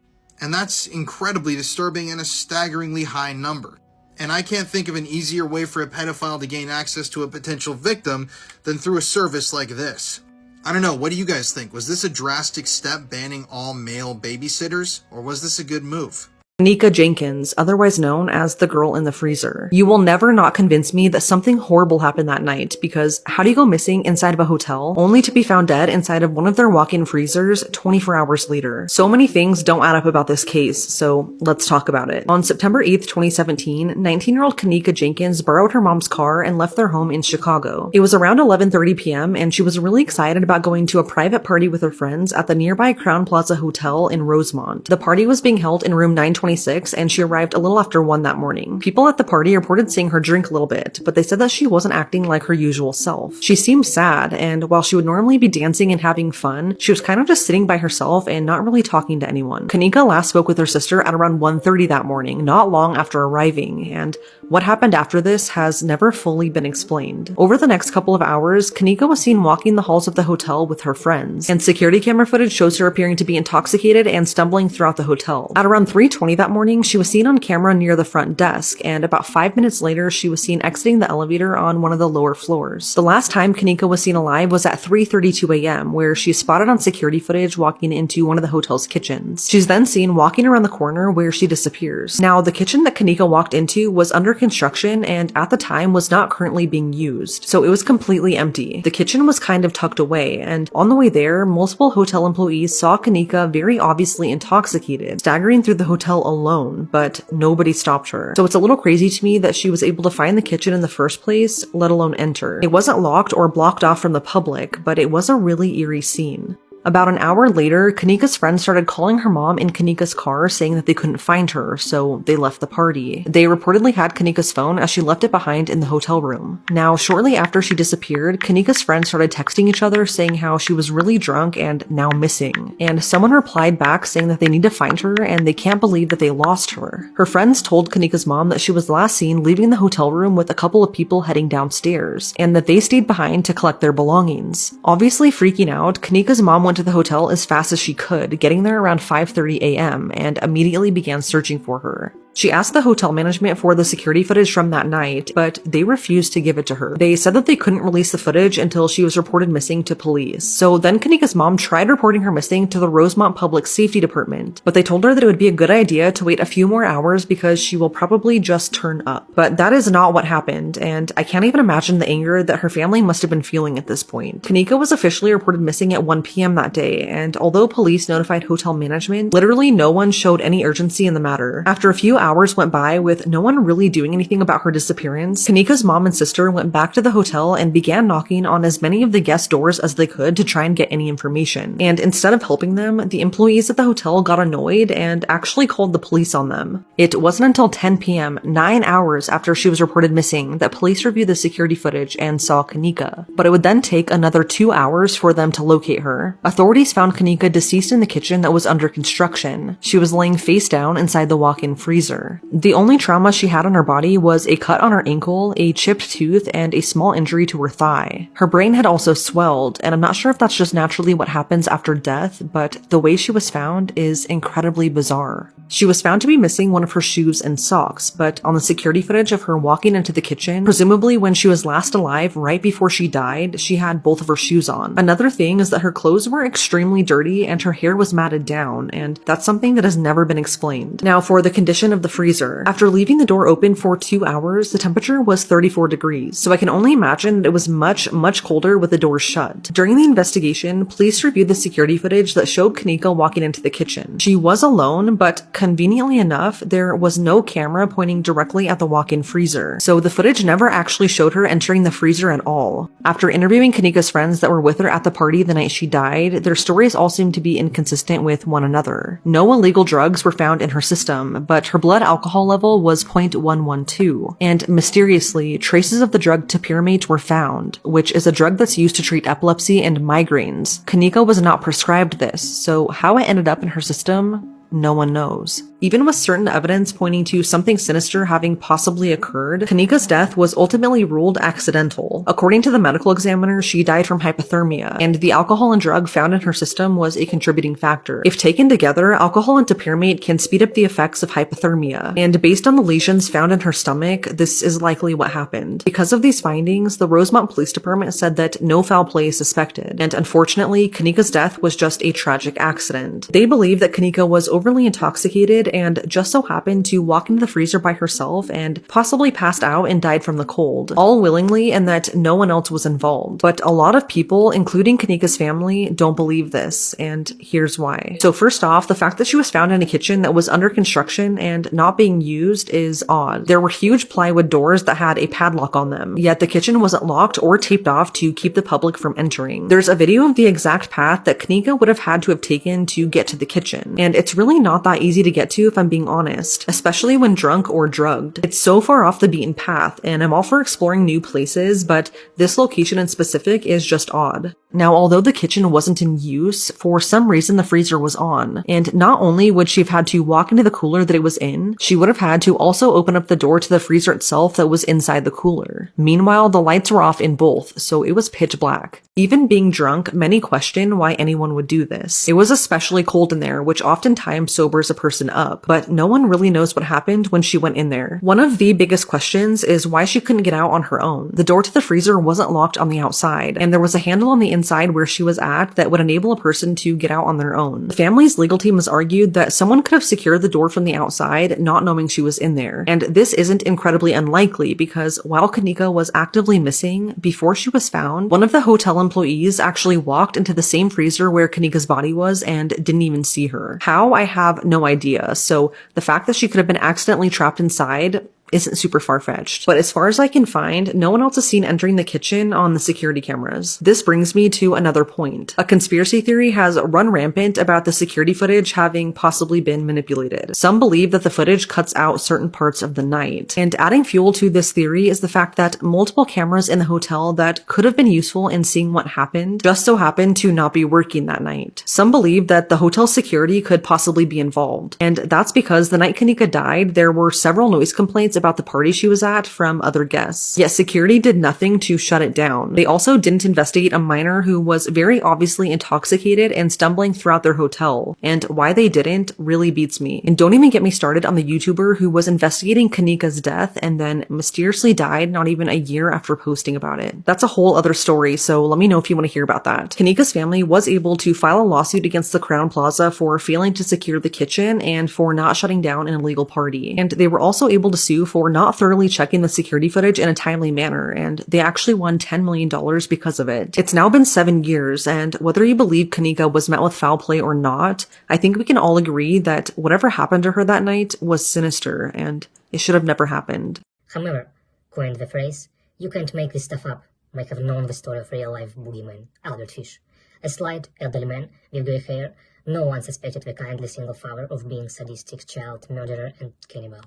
And that's incredibly disturbing and a staggeringly high number. And I can't think of an easier way for a pedophile to gain access to a potential victim than through a service like this. I don't know, what do you guys think? Was this a drastic step banning all male babysitters, or was this a good move? Kanika Jenkins, otherwise known as the girl in the freezer. You will never not convince me that something horrible happened that night, because how do you go missing inside of a hotel only to be found dead inside of one of their walk-in freezers 24 hours later? So many things don't add up about this case, so let's talk about it. On September 8th, 2017, 19-year-old Kanika Jenkins borrowed her mom's car and left their home in Chicago. It was around 11:30 p.m. and she was really excited about going to a private party with her friends at the nearby Crown Plaza Hotel in Rosemont. The party was being held in room 926, and she arrived a little after 1 that morning. People at the party reported seeing her drink a little bit, but they said that she wasn't acting like her usual self. She seemed sad, and while she would normally be dancing and having fun, she was kind of just sitting by herself and not really talking to anyone. Kanika last spoke with her sister at around 1:30 that morning, not long after arriving, and what happened after this has never fully been explained. Over the next couple of hours, Kanika was seen walking the halls of the hotel with her friends, and security camera footage shows her appearing to be intoxicated and stumbling throughout the hotel. At around 3:20 that morning, she was seen on camera near the front desk, and about 5 minutes later, she was seen exiting the elevator on one of the lower floors. The last time Kanika was seen alive was at 3:32 a.m., where she is spotted on security footage walking into one of the hotel's kitchens. She's then seen walking around the corner where she disappears. Now, the kitchen that Kanika walked into was under construction and at the time was not currently being used, so it was completely empty. The kitchen was kind of tucked away, and on the way there, multiple hotel employees saw Kanika very obviously intoxicated, staggering through the hotel alone, but nobody stopped her. So it's a little crazy to me that she was able to find the kitchen in the first place, let alone enter. It wasn't locked or blocked off from the public, but it was a really eerie scene. About an hour later, Kanika's friends started calling her mom in Kanika's car saying that they couldn't find her, so they left the party. They reportedly had Kanika's phone as she left it behind in the hotel room. Now, shortly after she disappeared, Kanika's friends started texting each other saying how she was really drunk and now missing. And someone replied back saying that they need to find her and they can't believe that they lost her. Her friends told Kanika's mom that she was last seen leaving the hotel room with a couple of people heading downstairs, and that they stayed behind to collect their belongings. Obviously freaking out, Kanika's mom went to the hotel as fast as she could, getting there around 5:30 a.m. and immediately began searching for her. She asked the hotel management for the security footage from that night, but they refused to give it to her. They said that they couldn't release the footage until she was reported missing to police. So then Kanika's mom tried reporting her missing to the Rosemont Public Safety Department, but they told her that it would be a good idea to wait a few more hours because she will probably just turn up. But that is not what happened, and I can't even imagine the anger that her family must have been feeling at this point. Kanika was officially reported missing at 1 p.m. that day, and although police notified hotel management, literally no one showed any urgency in the matter. After a few hours went by with no one really doing anything about her disappearance, Kanika's mom and sister went back to the hotel and began knocking on as many of the guest doors as they could to try and get any information. And instead of helping them, the employees at the hotel got annoyed and actually called the police on them. It wasn't until 10 p.m., 9 hours after she was reported missing, that police reviewed the security footage and saw Kanika. But it would then take another 2 hours for them to locate her. Authorities found Kanika deceased in the kitchen that was under construction. She was laying face down inside the walk-in freezer. The only trauma she had on her body was a cut on her ankle, a chipped tooth, and a small injury to her thigh. Her brain had also swelled, and I'm not sure if that's just naturally what happens after death, but the way she was found is incredibly bizarre. She was found to be missing one of her shoes and socks, but on the security footage of her walking into the kitchen, presumably when she was last alive right before she died, she had both of her shoes on. Another thing is that her clothes were extremely dirty and her hair was matted down, and that's something that has never been explained. Now for the condition of the freezer. After leaving the door open for 2 hours, the temperature was 34 degrees, so I can only imagine that it was much colder with the doors shut. During the investigation, police reviewed the security footage that showed Kanika walking into the kitchen. She was alone, but conveniently enough, there was no camera pointing directly at the walk-in freezer, so the footage never actually showed her entering the freezer at all. After interviewing Kanika's friends that were with her at the party the night she died, their stories all seemed to be inconsistent with one another. No illegal drugs were found in her system, but her blood alcohol level was 0.112, and mysteriously, traces of the drug topiramate were found, which is a drug that's used to treat epilepsy and migraines. Kanika was not prescribed this, so how it ended up in her system, no one knows. Even with certain evidence pointing to something sinister having possibly occurred, Kanika's death was ultimately ruled accidental. According to the medical examiner, she died from hypothermia, and the alcohol and drug found in her system was a contributing factor. If taken together, alcohol and topiramate can speed up the effects of hypothermia, and based on the lesions found in her stomach, this is likely what happened. Because of these findings, the Rosemont Police Department said that no foul play is suspected, and unfortunately, Kanika's death was just a tragic accident. They believe that Kanika was overly intoxicated and just so happened to walk into the freezer by herself and possibly passed out and died from the cold, all willingly, and that no one else was involved. But a lot of people, including Kanika's family, don't believe this, and here's why. So first off, the fact that she was found in a kitchen that was under construction and not being used is odd. There were huge plywood doors that had a padlock on them, yet the kitchen wasn't locked or taped off to keep the public from entering. There's a video of the exact path that Kanika would have had to have taken to get to the kitchen, and it's really not that easy to get to if I'm being honest, especially when drunk or drugged. It's so far off the beaten path, and I'm all for exploring new places, but this location in specific is just odd. Now, although the kitchen wasn't in use, for some reason the freezer was on, and not only would she have had to walk into the cooler that it was in, she would have had to also open up the door to the freezer itself that was inside the cooler. Meanwhile, the lights were off in both, so it was pitch black. Even being drunk, many question why anyone would do this. It was especially cold in there, which oftentimes sobers a person up, but no one really knows what happened when she went in there. One of the biggest questions is why she couldn't get out on her own. The door to the freezer wasn't locked on the outside, and there was a handle on the inside where she was at that would enable a person to get out on their own. The family's legal team has argued that someone could have secured the door from the outside, not knowing she was in there. And this isn't incredibly unlikely because while Kanika was actively missing, before she was found, one of the hotel employees actually walked into the same freezer where Kanika's body was and didn't even see her. How? I have no idea. So the fact that she could have been accidentally trapped inside isn't super far-fetched. But as far as I can find, no one else is seen entering the kitchen on the security cameras. This brings me to another point. A conspiracy theory has run rampant about the security footage having possibly been manipulated. Some believe that the footage cuts out certain parts of the night. And adding fuel to this theory is the fact that multiple cameras in the hotel that could have been useful in seeing what happened just so happened to not be working that night. Some believe that the hotel security could possibly be involved. And that's because the night Kanika died, there were several noise complaints about the party she was at from other guests. Yet security did nothing to shut it down. They also didn't investigate a minor who was very obviously intoxicated and stumbling throughout their hotel. And why they didn't really beats me. And don't even get me started on the YouTuber who was investigating Kanika's death and then mysteriously died not even a year after posting about it. That's a whole other story, so let me know if you want to hear about that. Kanika's family was able to file a lawsuit against the Crown Plaza for failing to secure the kitchen and for not shutting down an illegal party. And they were also able to sue for not thoroughly checking the security footage in a timely manner, and they actually won $10 million because of it. It's now been 7 years, and whether you believe Kanika was met with foul play or not, I think we can all agree that whatever happened to her that night was sinister, and it should have never happened. Hammer coined the phrase, "You can't make this stuff up," might have known the story of real-life boogeyman, Albert Fish. A slight, elderly man with grey hair, no one suspected the kindly single father of being sadistic child murderer and cannibal.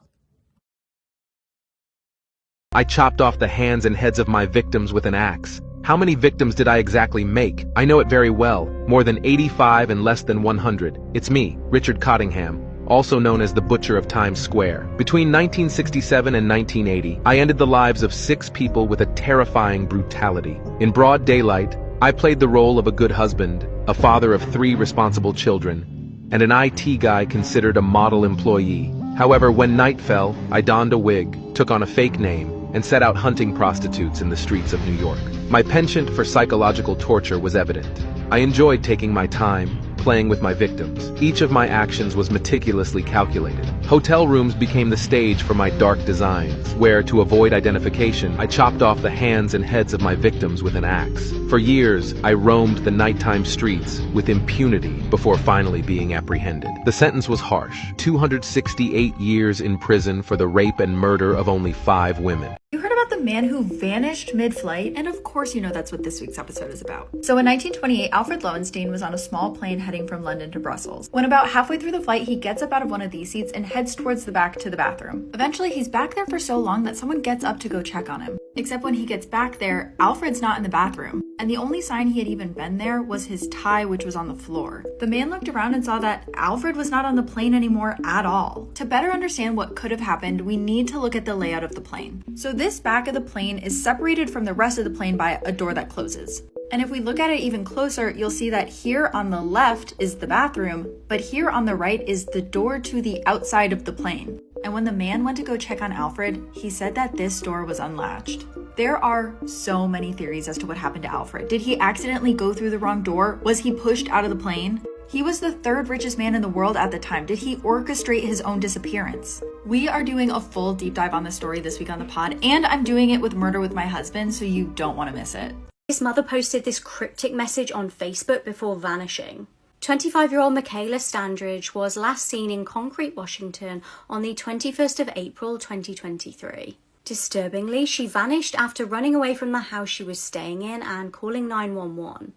I chopped off the hands and heads of my victims with an axe. How many victims did I exactly make? I know it very well. More than 85 and less than 100. It's me, Richard Cottingham, also known as the Butcher of Times Square. Between 1967 and 1980, I ended the lives of 6 people with a terrifying brutality. In broad daylight, I played the role of a good husband, a father of 3 responsible children, and an IT guy considered a model employee. However, when night fell, I donned a wig, took on a fake name, and set out hunting prostitutes in the streets of New York. My penchant for psychological torture was evident. I enjoyed taking my time, playing with my victims. Each of my actions was meticulously calculated. Hotel rooms became the stage for my dark designs, where, to avoid identification, I chopped off the hands and heads of my victims with an axe. For years, I roamed the nighttime streets with impunity before finally being apprehended. The sentence was harsh: 268 years in prison for the rape and murder of only 5 women. You heard about the man who vanished mid-flight? And of course you know that's what this week's episode is about. So in 1928, Alfred Lowenstein was on a small plane heading from London to Brussels. When about halfway through the flight, he gets up out of one of these seats and heads towards the back to the bathroom. Eventually, he's back there for so long that someone gets up to go check on him. Except when he gets back there, Alfred's not in the bathroom. And the only sign he had even been there was his tie, which was on the floor. The man looked around and saw that Alfred was not on the plane anymore at all. To better understand what could have happened, we need to look at the layout of the plane. So this back of the plane is separated from the rest of the plane by a door that closes. And if we look at it even closer, you'll see that here on the left is the bathroom, but here on the right is the door to the outside of the plane. And when the man went to go check on Alfred, he said that this door was unlatched. There are so many theories as to what happened to Alfred. Did he accidentally go through the wrong door? Was he pushed out of the plane? He was the 3rd richest man in the world at the time. Did he orchestrate his own disappearance? We are doing a full deep dive on this story this week on the pod, and I'm doing it with Murder with My Husband, so you don't want to miss it. His mother posted this cryptic message on Facebook before vanishing. 25-year-old Michaela Standridge was last seen in Concrete, Washington on the 21st of April 2023. Disturbingly, she vanished after running away from the house she was staying in and calling 911.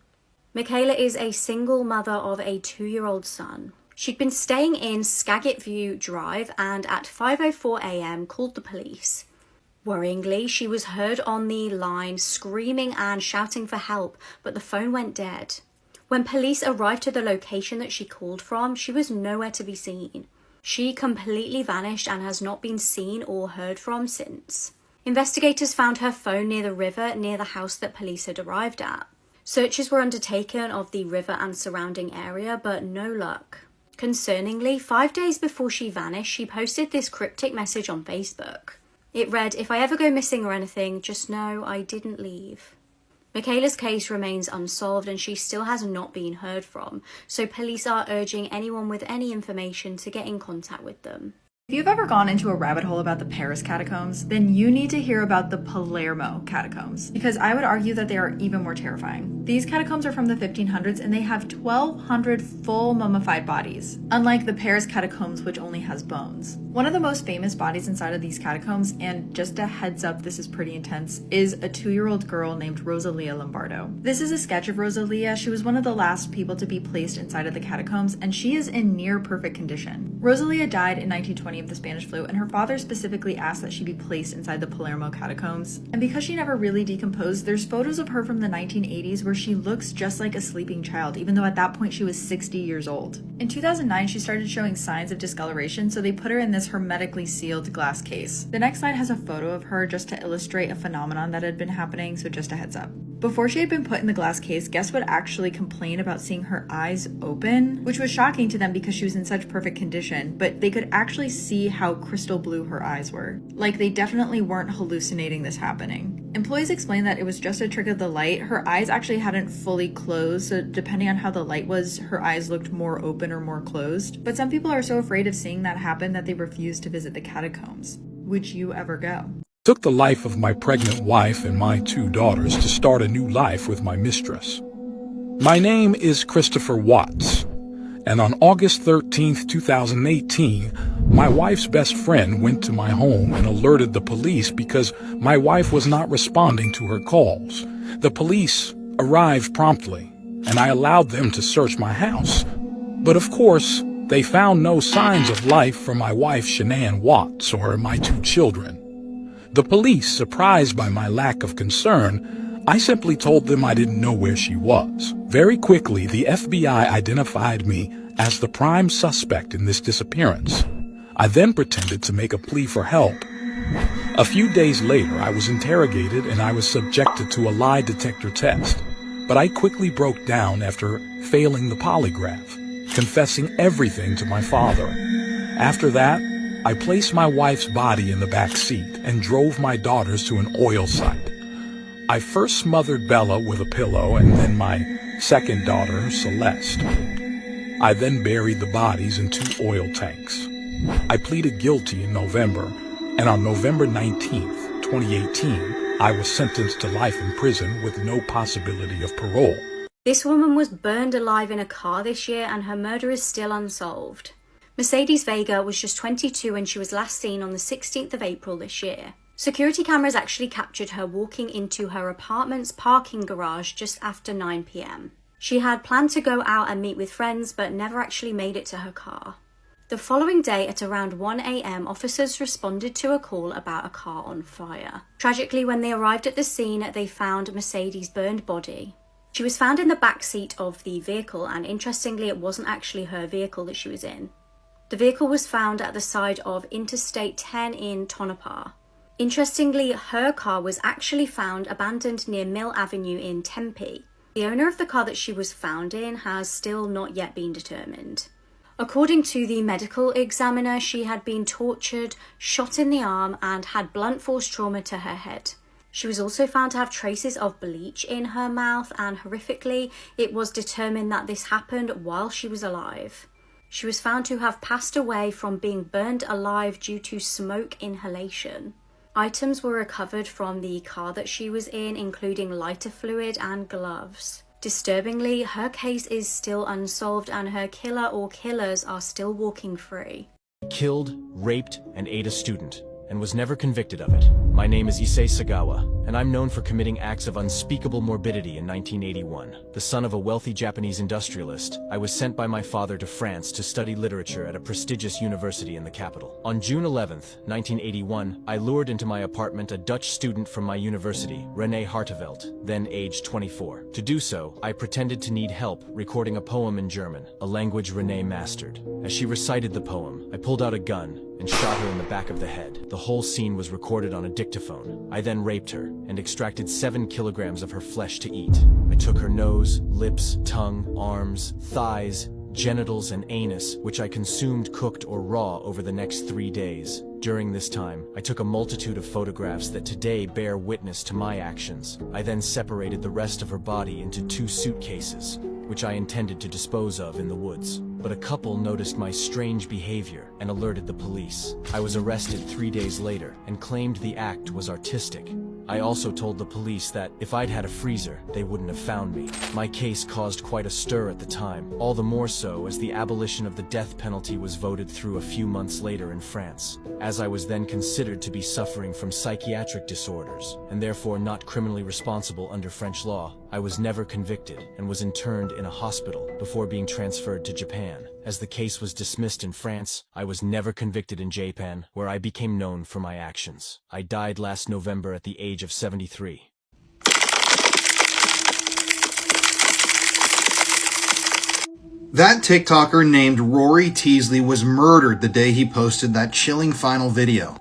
Michaela is a single mother of a 2-year-old son. She'd been staying in Skagit View Drive and at 5:04 a.m. called the police. Worryingly, she was heard on the line screaming and shouting for help, but the phone went dead. When police arrived to the location that she called from, she was nowhere to be seen. She completely vanished and has not been seen or heard from since. Investigators found her phone near the river near the house that police had arrived at. Searches were undertaken of the river and surrounding area, but no luck. Concerningly, 5 days before she vanished, she posted this cryptic message on Facebook. It read, "If I ever go missing or anything, just know I didn't leave." Michaela's case remains unsolved and she still has not been heard from, so police are urging anyone with any information to get in contact with them. If you've ever gone into a rabbit hole about the Paris catacombs, then you need to hear about the Palermo catacombs, because I would argue that they are even more terrifying. These catacombs are from the 1500s and they have 1,200 full mummified bodies, unlike the Paris catacombs, which only has bones. One of the most famous bodies inside of these catacombs, and just a heads up, this is pretty intense, is a 2-year-old girl named Rosalia Lombardo. This is a sketch of Rosalia. She was one of the last people to be placed inside of the catacombs, and she is in near perfect condition. Rosalia died in 1920 of the Spanish flu, and her father specifically asked that she be placed inside the Palermo catacombs. And because she never really decomposed, there's photos of her from the 1980s where she looks just like a sleeping child, even though at that point she was 60 years old. In 2009, she started showing signs of discoloration, so they put her in this hermetically sealed glass case. The next slide has a photo of her just to illustrate a phenomenon that had been happening, so just a heads up. Before she had been put in the glass case, guests would actually complain about seeing her eyes open, which was shocking to them because she was in such perfect condition, but they could actually see how crystal blue her eyes were. Like, they definitely weren't hallucinating this happening. Employees explained that it was just a trick of the light. Her eyes actually hadn't fully closed, so depending on how the light was, her eyes looked more open or more closed. But some people are so afraid of seeing that happen that they refuse to visit the catacombs. Would you ever go? Took the life of my pregnant wife and my 2 daughters to start a new life with my mistress. My name is Christopher Watts, and on August 13th, 2018, my wife's best friend went to my home and alerted the police because my wife was not responding to her calls. The police arrived promptly, and I allowed them to search my house. But of course, they found no signs of life from my wife, Shanann Watts, or my 2 children. The police, surprised by my lack of concern, I simply told them I didn't know where she was. Very quickly, the FBI identified me as the prime suspect in this disappearance. I then pretended to make a plea for help. A few days later, I was interrogated and I was subjected to a lie detector test. But I quickly broke down after failing the polygraph, confessing everything to my father. After that, I placed my wife's body in the back seat and drove my daughters to an oil site. I first smothered Bella with a pillow and then my second daughter, Celeste. I then buried the bodies in 2 oil tanks. I pleaded guilty in November, and on November 19th, 2018, I was sentenced to life in prison with no possibility of parole. This woman was burned alive in a car this year, and her murder is still unsolved. Mercedes Vega was just 22 when she was last seen on the 16th of April this year. Security cameras actually captured her walking into her apartment's parking garage just after 9 p.m. She had planned to go out and meet with friends, but never actually made it to her car. The following day at around 1 a.m, officers responded to a call about a car on fire. Tragically, when they arrived at the scene, they found Mercedes' burned body. She was found in the back seat of the vehicle, and interestingly, it wasn't actually her vehicle that she was in. The vehicle was found at the side of Interstate 10 in Tonopah. Interestingly, her car was actually found abandoned near Mill Avenue in Tempe. The owner of the car that she was found in has still not yet been determined. According to the medical examiner, she had been tortured, shot in the arm, and had blunt force trauma to her head. She was also found to have traces of bleach in her mouth, and horrifically, it was determined that this happened while she was alive. She was found to have passed away from being burned alive due to smoke inhalation. Items were recovered from the car that she was in, including lighter fluid and gloves. Disturbingly, her case is still unsolved and her killer or killers are still walking free. Killed, raped, and ate a student, and was never convicted of it. My name is Issei Sagawa, and I'm known for committing acts of unspeakable morbidity in 1981. The son of a wealthy Japanese industrialist, I was sent by my father to France to study literature at a prestigious university in the capital. On June 11th, 1981, I lured into my apartment a Dutch student from my university, René Hartevelt, then aged 24. To do so, I pretended to need help recording a poem in German, a language René mastered. As she recited the poem, I pulled out a gun and shot her in the back of the head. The whole scene was recorded on a dictaphone. I then raped her and extracted 7 kilograms of her flesh to eat. I took her nose, lips, tongue, arms, thighs, genitals, and anus, which I consumed cooked or raw over the next 3 days. During this time, I took a multitude of photographs that today bear witness to my actions. I then separated the rest of her body into 2 suitcases, which I intended to dispose of in the woods. But a couple noticed my strange behavior and alerted the police. I was arrested 3 days later and claimed the act was artistic. I also told the police that if I'd had a freezer, they wouldn't have found me. My case caused quite a stir at the time, all the more so as the abolition of the death penalty was voted through a few months later in France. As I was then considered to be suffering from psychiatric disorders, and therefore not criminally responsible under French law, I was never convicted and was interned in a hospital before being transferred to Japan. As the case was dismissed in France, I was never convicted in Japan, where I became known for my actions. I died last November at the age of 73. That TikToker named Rory Teasley was murdered the day he posted that chilling final video.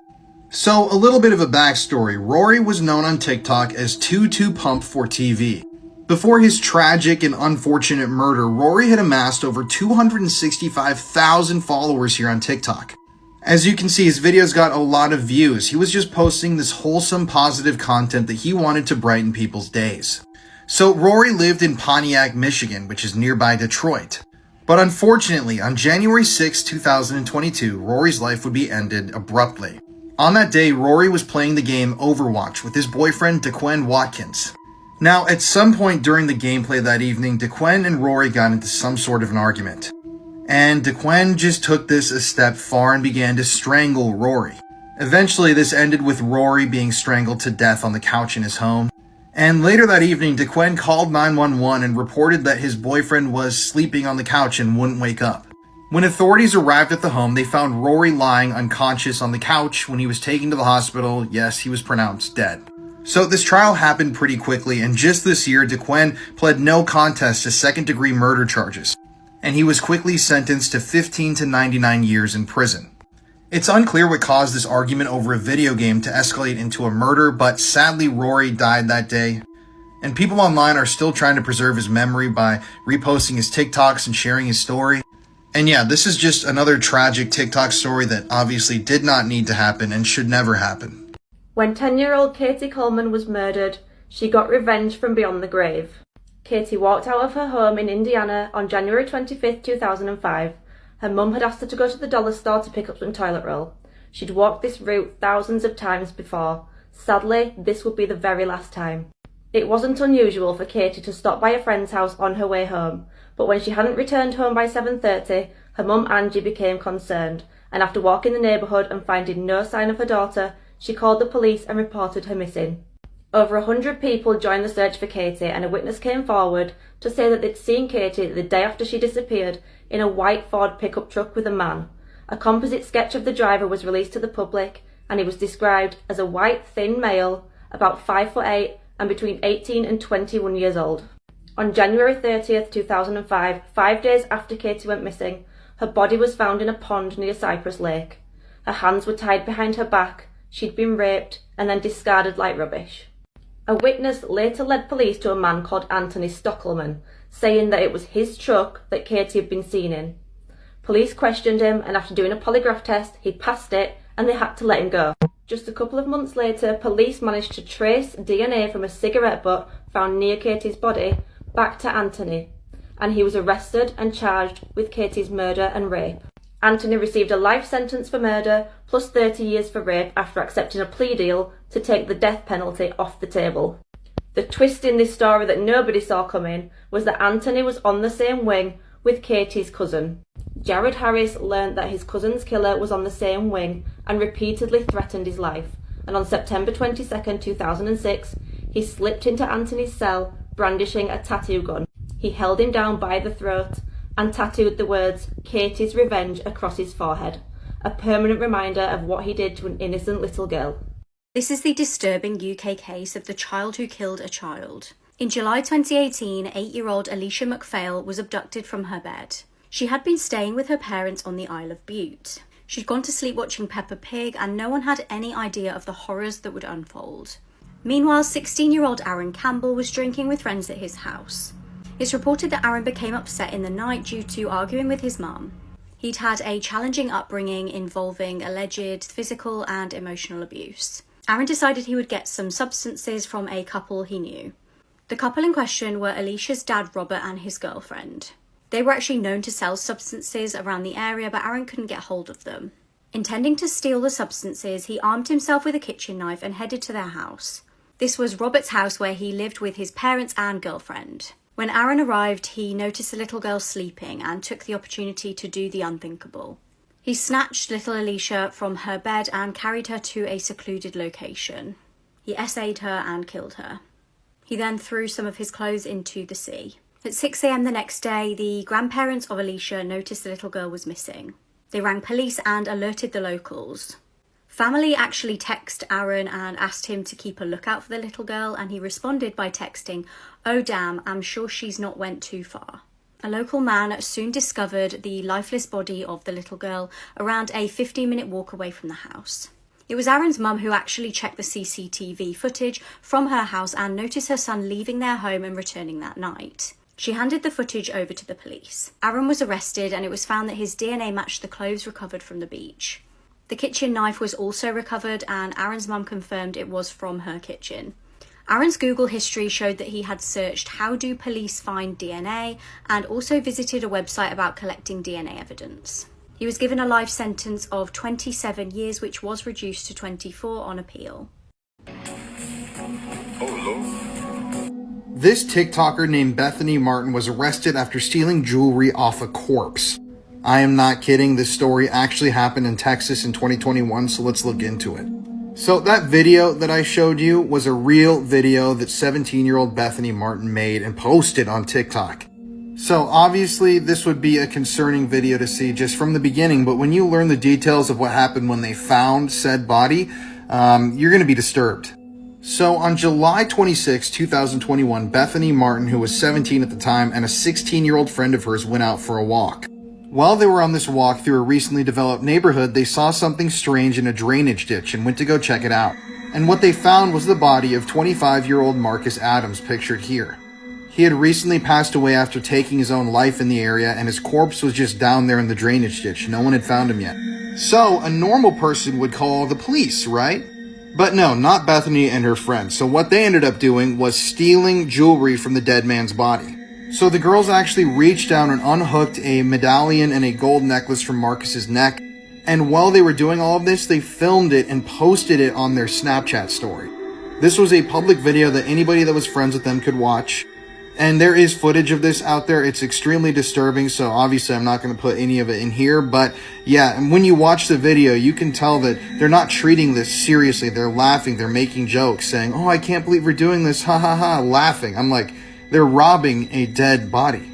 So, a little bit of a backstory. Rory was known on TikTok as Tutu Pump for TV. Before his tragic and unfortunate murder, Rory had amassed over 265,000 followers here on TikTok. As you can see, his videos got a lot of views. He was just posting this wholesome, positive content that he wanted to brighten people's days. So, Rory lived in Pontiac, Michigan, which is nearby Detroit. But unfortunately, on January 6, 2022, Rory's life would be ended abruptly. On that day, Rory was playing the game Overwatch with his boyfriend DeQuinn Watkins. Now, at some point during the gameplay that evening, DeQuinn and Rory got into some sort of an argument. And DeQuinn just took this a step far and began to strangle Rory. Eventually, this ended with Rory being strangled to death on the couch in his home. And later that evening, DeQuinn called 911 and reported that his boyfriend was sleeping on the couch and wouldn't wake up. When authorities arrived at the home, they found Rory lying unconscious on the couch. When he was taken to the hospital, yes, he was pronounced dead. So this trial happened pretty quickly, and just this year, DeQuinn pled no contest to second-degree murder charges, and he was quickly sentenced to 15 to 99 years in prison. It's unclear what caused this argument over a video game to escalate into a murder, but sadly Rory died that day. And people online are still trying to preserve his memory by reposting his TikToks and sharing his story. And yeah, this is just another tragic TikTok story that obviously did not need to happen and should never happen. When 10-year-old Katie Coleman was murdered, she got revenge from beyond the grave. Katie walked out of her home in Indiana on January 25, 2005. Her mum had asked her to go to the dollar store to pick up some toilet roll. She'd walked this route thousands of times before. Sadly, this would be the very last time. It wasn't unusual for Katie to stop by a friend's house on her way home, but when she hadn't returned home by 7:30, her mum Angie became concerned, and after walking the neighbourhood and finding no sign of her daughter, she called the police and reported her missing. Over 100 people joined the search for Katie, and a witness came forward to say that they'd seen Katie the day after she disappeared in a white Ford pickup truck with a man. A composite sketch of the driver was released to the public, and he was described as a white, thin male, about 5'8" and between 18 and 21 years old. On January 30th, 2005, 5 days after Katie went missing, her body was found in a pond near Cypress Lake. Her hands were tied behind her back, she'd been raped, and then discarded like rubbish. A witness later led police to a man called Anthony Stockelman, saying that it was his truck that Katie had been seen in. Police questioned him, and after doing a polygraph test, he passed it and they had to let him go. Just a couple of months later, police managed to trace DNA from a cigarette butt found near Katie's body back to Anthony, and he was arrested and charged with Katie's murder and rape. Anthony received a life sentence for murder plus 30 years for rape after accepting a plea deal to take the death penalty off the table. The twist in this story that nobody saw coming was that Anthony was on the same wing with Katie's cousin. Jared Harris learned that his cousin's killer was on the same wing and repeatedly threatened his life, and on September 22, 2006, he slipped into Anthony's cell brandishing a tattoo gun. He held him down by the throat and tattooed the words "Katie's Revenge" across his forehead, a permanent reminder of what he did to an innocent little girl. This is the disturbing UK case of the child who killed a child. In July 2018, 8-year-old Alicia McPhail was abducted from her bed. She had been staying with her parents on the Isle of Bute. She'd gone to sleep watching Peppa Pig, and no one had any idea of the horrors that would unfold. Meanwhile, 16-year-old Aaron Campbell was drinking with friends at his house. It's reported that Aaron became upset in the night due to arguing with his mum. He'd had a challenging upbringing involving alleged physical and emotional abuse. Aaron decided he would get some substances from a couple he knew. The couple in question were Alicia's dad Robert and his girlfriend. They were actually known to sell substances around the area, but Aaron couldn't get hold of them. Intending to steal the substances, he armed himself with a kitchen knife and headed to their house. This was Robert's house, where he lived with his parents and girlfriend. When Aaron arrived, he noticed the little girl sleeping and took the opportunity to do the unthinkable. He snatched little Alicia from her bed and carried her to a secluded location. He essayed her and killed her. He then threw some of his clothes into the sea. At 6 a.m. the next day, the grandparents of Alicia noticed the little girl was missing. They rang police and alerted the locals. Family actually texted Aaron and asked him to keep a lookout for the little girl, and he responded by texting, "Oh damn, I'm sure she's not went too far." A local man soon discovered the lifeless body of the little girl around a 15-minute walk away from the house. It was Aaron's mum who actually checked the CCTV footage from her house and noticed her son leaving their home and returning that night. She handed the footage over to the police. Aaron was arrested, and it was found that his DNA matched the clothes recovered from the beach. The kitchen knife was also recovered, and Aaron's mum confirmed it was from her kitchen. Aaron's Google history showed that he had searched "How do police find DNA?" and also visited a website about collecting DNA evidence. He was given a life sentence of 27 years, which was reduced to 24 on appeal. This TikToker named Bethany Martin was arrested after stealing jewelry off a corpse. I am not kidding, this story actually happened in Texas in 2021, so let's look into it. So that video that I showed you was a real video that 17-year-old Bethany Martin made and posted on TikTok. So obviously this would be a concerning video to see just from the beginning, but when you learn the details of what happened when they found said body, you're going to be disturbed. So on July 26, 2021, Bethany Martin, who was 17 at the time, and a 16-year-old friend of hers went out for a walk. While they were on this walk through a recently developed neighborhood, they saw something strange in a drainage ditch and went to go check it out. And what they found was the body of 25-year-old Marcus Adams, pictured here. He had recently passed away after taking his own life in the area, and his corpse was just down there in the drainage ditch. No one had found him yet. So a normal person would call the police, right? But no, not Bethany and her friend. So what they ended up doing was stealing jewelry from the dead man's body. So the girls actually reached down and unhooked a medallion and a gold necklace from Marcus's neck. And while they were doing all of this, they filmed it and posted it on their Snapchat story. This was a public video that anybody that was friends with them could watch. And there is footage of this out there. It's extremely disturbing, so obviously I'm not going to put any of it in here. But yeah, and when you watch the video, you can tell that they're not treating this seriously. They're laughing, they're making jokes, saying, "Oh, I can't believe we're doing this, ha ha ha," laughing. I'm like, they're robbing a dead body.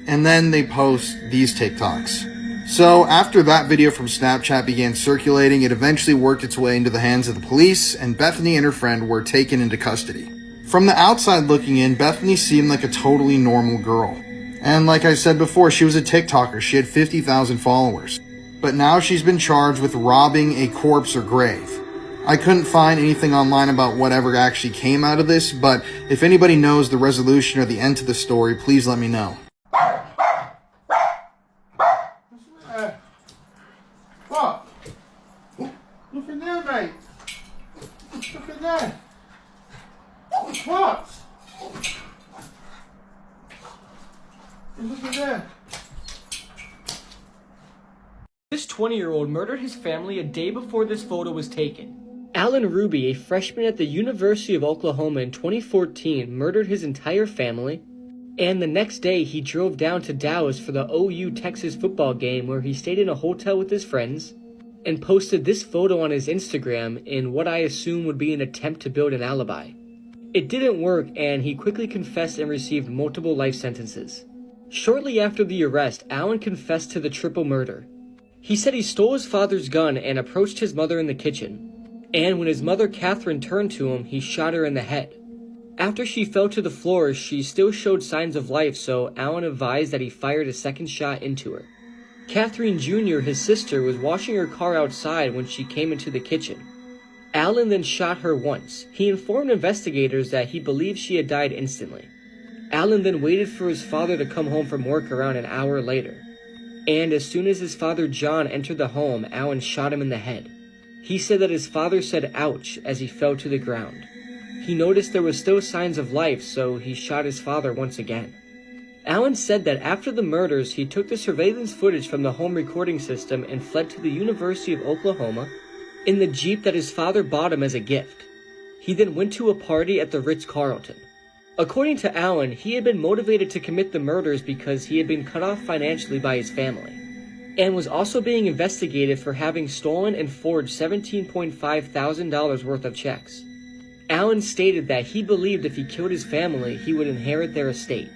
And then they post these TikToks. So after that video from Snapchat began circulating, it eventually worked its way into the hands of the police, and Bethany and her friend were taken into custody. From the outside looking in, Bethany seemed like a totally normal girl. And like I said before, she was a TikToker. She had 50,000 followers. But now she's been charged with robbing a corpse or grave. I couldn't find anything online about whatever actually came out of this, but if anybody knows the resolution or the end to the story, please let me know. What? Look in there, mate. Look in there. What? Look in there. This 20-year-old murdered his family a day before this photo was taken. Alan Ruby, a freshman at the University of Oklahoma in 2014, murdered his entire family, and the next day he drove down to Dallas for the OU Texas football game, where he stayed in a hotel with his friends and posted this photo on his Instagram in what I assume would be an attempt to build an alibi. It didn't work, and he quickly confessed and received multiple life sentences. Shortly after the arrest, Alan confessed to the triple murder. He said he stole his father's gun and approached his mother in the kitchen. And when his mother Catherine turned to him, he shot her in the head. After she fell to the floor, she still showed signs of life, so Alan advised that he fired a second shot into her. Catherine Jr., his sister, was washing her car outside when she came into the kitchen. Alan then shot her once. He informed investigators that he believed she had died instantly. Alan then waited for his father to come home from work around an hour later. And as soon as his father John entered the home, Alan shot him in the head. He said that his father said ouch as he fell to the ground. He noticed there were still signs of life, so he shot his father once again. Alan said that after the murders, he took the surveillance footage from the home recording system and fled to the University of Oklahoma in the Jeep that his father bought him as a gift. He then went to a party at the Ritz-Carlton. According to Alan, he had been motivated to commit the murders because he had been cut off financially by his family, and was also being investigated for having stolen and forged $17,500 worth of checks. Allen stated that he believed if he killed his family, he would inherit their estate.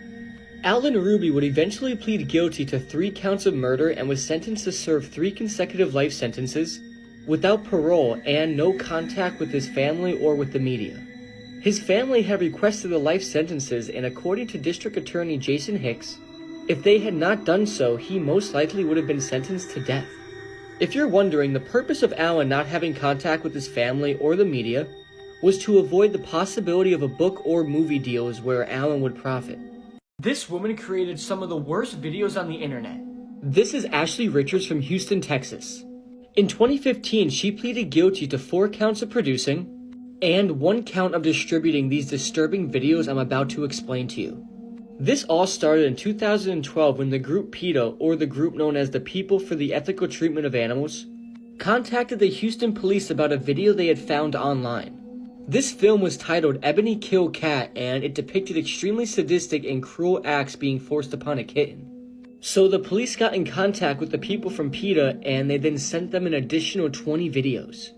Alan Ruby would eventually plead guilty to 3 counts of murder and was sentenced to serve 3 consecutive life sentences without parole and no contact with his family or with the media. His family had requested the life sentences, and according to District Attorney Jason Hicks, if they had not done so, he most likely would have been sentenced to death. If you're wondering, the purpose of Allen not having contact with his family or the media was to avoid the possibility of a book or movie deals where Allen would profit. This woman created some of the worst videos on the internet. This is Ashley Richards from Houston, Texas. In 2015, she pleaded guilty to 4 counts of producing and 1 count of distributing these disturbing videos I'm about to explain to you. This all started in 2012 when the group PETA, or the group known as the People for the Ethical Treatment of Animals, contacted the Houston police about a video they had found online. This film was titled Ebony Kill Cat, and it depicted extremely sadistic and cruel acts being forced upon a kitten. So the police got in contact with the people from PETA, and they then sent them an additional 20 videos.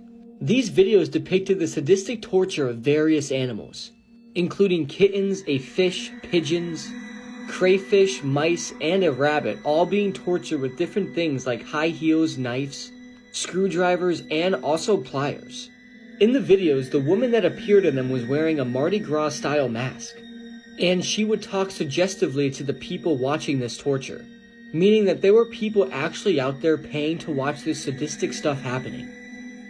These videos depicted the sadistic torture of various animals, including kittens, a fish, pigeons, crayfish, mice, and a rabbit, all being tortured with different things like high heels, knives, screwdrivers, and also pliers. In the videos, the woman that appeared in them was wearing a Mardi Gras style mask, and she would talk suggestively to the people watching this torture, meaning that there were people actually out there paying to watch this sadistic stuff happening,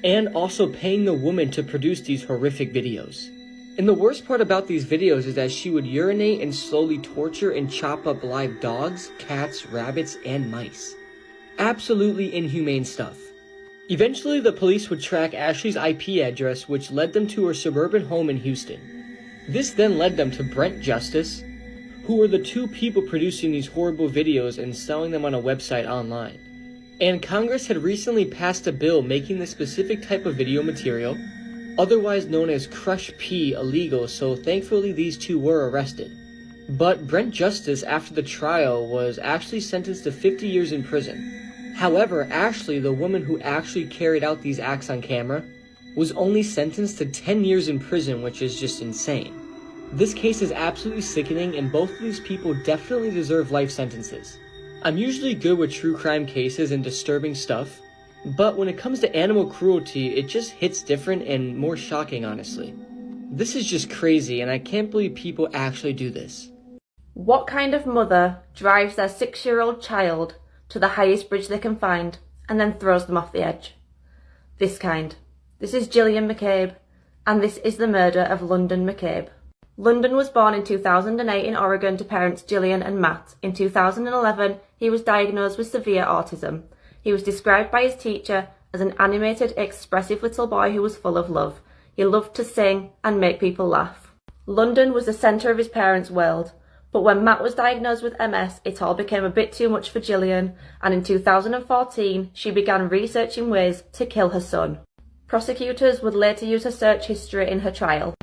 and also paying the woman to produce these horrific videos. And the worst part about these videos is that she would urinate and slowly torture and chop up live dogs, cats, rabbits, and mice. Absolutely inhumane stuff. Eventually, the police would track Ashley's IP address, which led them to her suburban home in Houston. This then led them to Brent Justice, who were the 2 people producing these horrible videos and selling them on a website online. And Congress had recently passed a bill making this specific type of video material, otherwise known as Crush P, illegal, so thankfully these 2 were arrested. But Brent Justice, after the trial, was actually sentenced to 50 years in prison. However, Ashley, the woman who actually carried out these acts on camera, was only sentenced to 10 years in prison, which is just insane. This case is absolutely sickening, and both of these people definitely deserve life sentences. I'm usually good with true crime cases and disturbing stuff, but when it comes to animal cruelty, it just hits different and more shocking, honestly. This is just crazy, and I can't believe people actually do this. What kind of mother drives their 6-year-old child to the highest bridge they can find and then throws them off the edge? This kind. This is Gillian McCabe, and this is the murder of London McCabe. London was born in 2008 in Oregon to parents Gillian and Matt. In 2011, he was diagnosed with severe autism. He was described by his teacher as an animated, expressive little boy who was full of love. He loved to sing and make people laugh. London was the centre of his parents' world. But when Matt was diagnosed with MS, it all became a bit too much for Gillian, and in 2014, she began researching ways to kill her son. Prosecutors would later use her search history in her trial.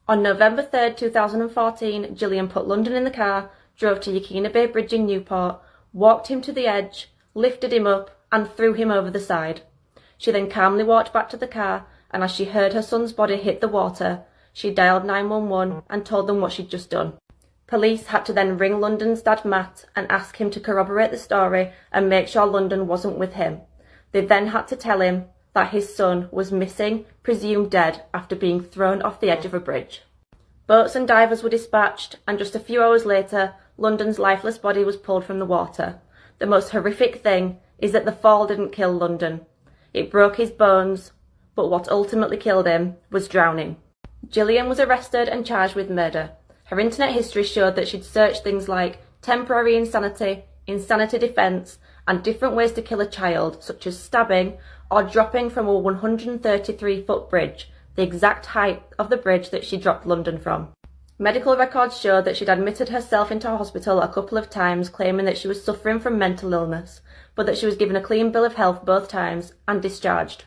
On November 3rd, 2014, Gillian put London in the car, drove to Yaquina Bay Bridge in Newport, walked him to the edge, lifted him up, and threw him over the side. She then calmly walked back to the car, and as she heard her son's body hit the water, she dialed 911 and told them what she'd just done. Police had to then ring London's dad Matt and ask him to corroborate the story and make sure London wasn't with him. They then had to tell him that his son was missing, presumed dead, after being thrown off the edge of a bridge. Boats and divers were dispatched, and just a few hours later, London's lifeless body was pulled from the water. The most horrific thing is that the fall didn't kill London. It broke his bones, but what ultimately killed him was drowning. Gillian was arrested and charged with murder. Her internet history showed that she'd searched things like temporary insanity, insanity defence, and different ways to kill a child, such as stabbing or dropping from a 133-foot bridge, the exact height of the bridge that she dropped London from. Medical records showed that she'd admitted herself into hospital a couple of times, claiming that she was suffering from mental illness, but that she was given a clean bill of health both times and discharged.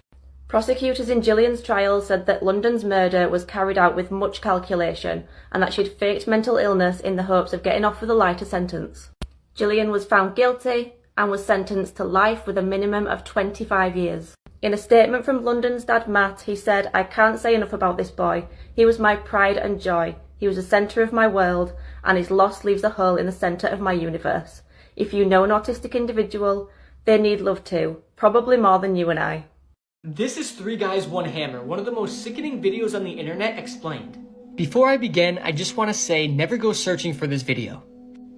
Prosecutors in Gillian's trial said that London's murder was carried out with much calculation and that she'd faked mental illness in the hopes of getting off with a lighter sentence. Gillian was found guilty and was sentenced to life with a minimum of 25 years. In a statement from London's dad Matt, he said, "I can't say enough about this boy. He was my pride and joy. He was the centre of my world, and his loss leaves a hole in the centre of my universe. If you know an autistic individual, they need love too, probably more than you and I." This is 3 Guys, 1 Hammer, one of the most sickening videos on the internet explained. Before I begin, I just want to say never go searching for this video.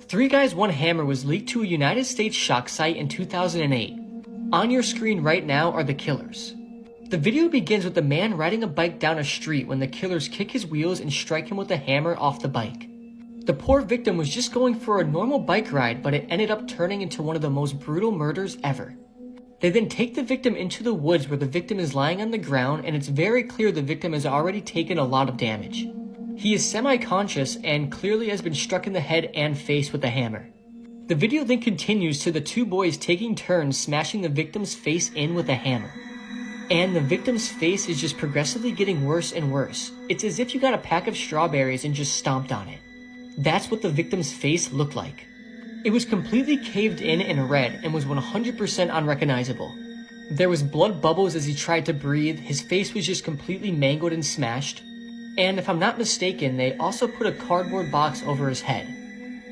3 Guys, 1 Hammer was leaked to a United States shock site in 2008. On your screen right now are the killers. The video begins with a man riding a bike down a street when the killers kick his wheels and strike him with a hammer off the bike. The poor victim was just going for a normal bike ride, but it ended up turning into one of the most brutal murders ever. They then take the victim into the woods where the victim is lying on the ground, and it's very clear the victim has already taken a lot of damage. He is semi-conscious and clearly has been struck in the head and face with a hammer. The video then continues to the 2 boys taking turns smashing the victim's face in with a hammer. And the victim's face is just progressively getting worse and worse. It's as if you got a pack of strawberries and just stomped on it. That's what the victim's face looked like. It was completely caved in and red and was 100% unrecognizable. There was blood bubbles as he tried to breathe, his face was just completely mangled and smashed. And if I'm not mistaken, they also put a cardboard box over his head.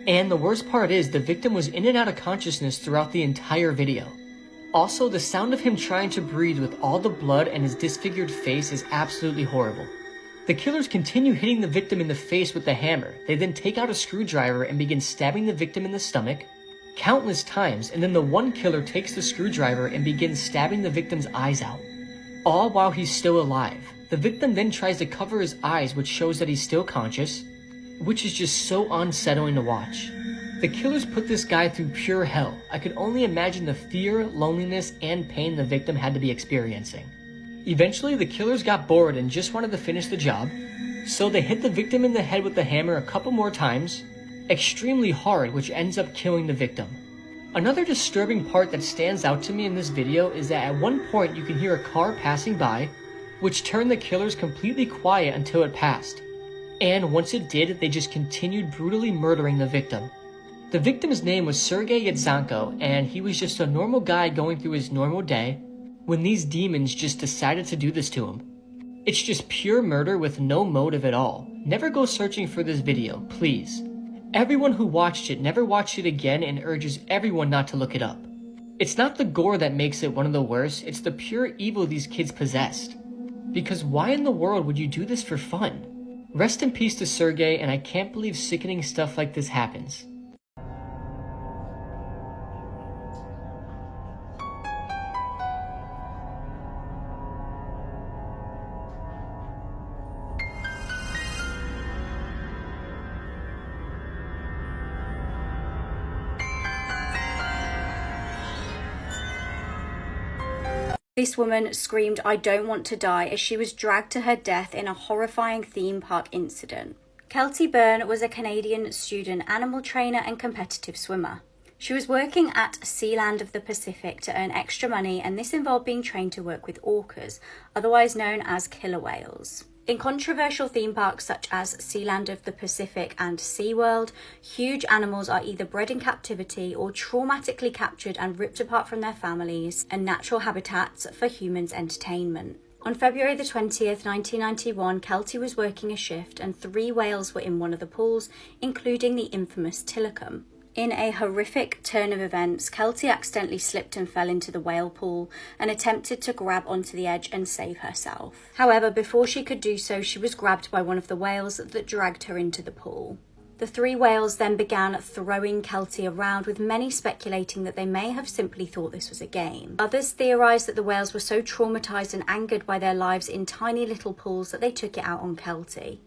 And the worst part is, the victim was in and out of consciousness throughout the entire video. Also, the sound of him trying to breathe with all the blood and his disfigured face is absolutely horrible. The killers continue hitting the victim in the face with the hammer. They then take out a screwdriver and begin stabbing the victim in the stomach countless times, and then the one killer takes the screwdriver and begins stabbing the victim's eyes out, all while he's still alive. The victim then tries to cover his eyes, which shows that he's still conscious, which is just so unsettling to watch. The killers put this guy through pure hell. I could only imagine the fear, loneliness, and pain the victim had to be experiencing. Eventually, the killers got bored and just wanted to finish the job, so they hit the victim in the head with the hammer a couple more times, extremely hard, which ends up killing the victim. Another disturbing part that stands out to me in this video is that at one point you can hear a car passing by, which turned the killers completely quiet until it passed. And once it did, they just continued brutally murdering the victim. The victim's name was Sergei Yatsenko, and he was just a normal guy going through his normal day when these demons just decided to do this to him. It's just pure murder with no motive at all. Never go searching for this video, please. Everyone who watched it never watched it again and urges everyone not to look it up. It's not the gore that makes it one of the worst, it's the pure evil these kids possessed. Because why in the world would you do this for fun? Rest in peace to Sergei, and I can't believe sickening stuff like this happens. This woman screamed, "I don't want to die," as she was dragged to her death in a horrifying theme park incident. Kelty Byrne was a Canadian student animal trainer and competitive swimmer. She was working at Sealand of the Pacific to earn extra money, and this involved being trained to work with orcas, otherwise known as killer whales. In controversial theme parks such as Sealand of the Pacific and SeaWorld, huge animals are either bred in captivity or traumatically captured and ripped apart from their families and natural habitats for humans' entertainment. On February the 20th, 1991, Kelty was working a shift and 3 whales were in one of the pools, including the infamous Tilikum. In a horrific turn of events, Kelty accidentally slipped and fell into the whale pool and attempted to grab onto the edge and save herself. However, before she could do so, she was grabbed by one of the whales that dragged her into the pool. The 3 whales then began throwing Kelty around, with many speculating that they may have simply thought this was a game. Others theorised that the whales were so traumatised and angered by their lives in tiny little pools that they took it out on Kelty.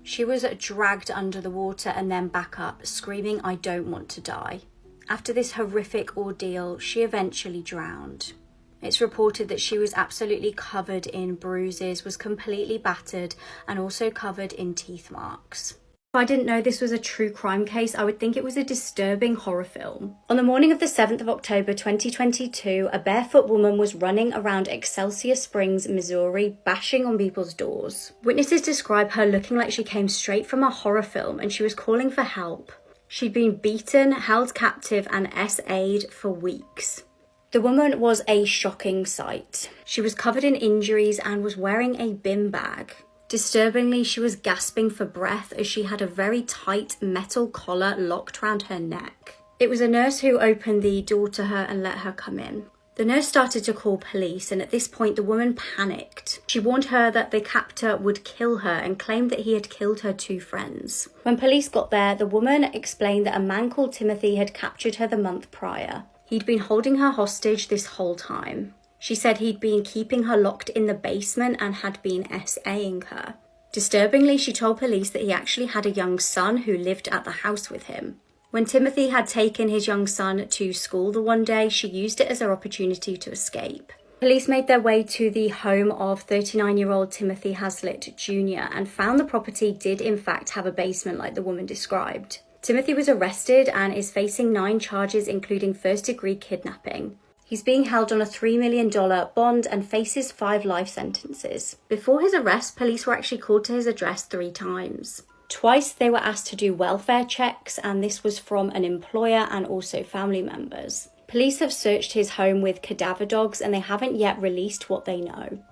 She was dragged under the water and then back up, screaming, "I don't want to die." After this horrific ordeal, she eventually drowned. It's reported that she was absolutely covered in bruises, was completely battered, and also covered in teeth marks. If I didn't know this was a true crime case, I would think it was a disturbing horror film. On the morning of the 7th of October 2022, a barefoot woman was running around Excelsior Springs, Missouri, bashing on people's doors. Witnesses describe her looking like she came straight from a horror film, and she was calling for help. She'd been beaten, held captive, and SA'd for weeks. The woman was a shocking sight. She was covered in injuries and was wearing a bin bag. Disturbingly, she was gasping for breath as she had a very tight metal collar locked around her neck. It was a nurse who opened the door to her and let her come in. The nurse started to call police, and at this point the woman panicked. She warned her that the captor would kill her and claimed that he had killed her 2 friends. When police got there, the woman explained that a man called Timothy had captured her the month prior. He'd been holding her hostage this whole time. She said he'd been keeping her locked in the basement and had been SAing her. Disturbingly, she told police that he actually had a young son who lived at the house with him. When Timothy had taken his young son to school the one day, she used it as her opportunity to escape. Police made their way to the home of 39-year-old Timothy Hazlitt Jr. and found the property did in fact have a basement like the woman described. Timothy was arrested and is facing 9 charges, including first-degree kidnapping. He's being held on a $3 million bond and faces 5 life sentences. Before his arrest, police were actually called to his address 3 times. Twice they were asked to do welfare checks, and this was from an employer and also family members. Police have searched his home with cadaver dogs and they haven't yet released what they know.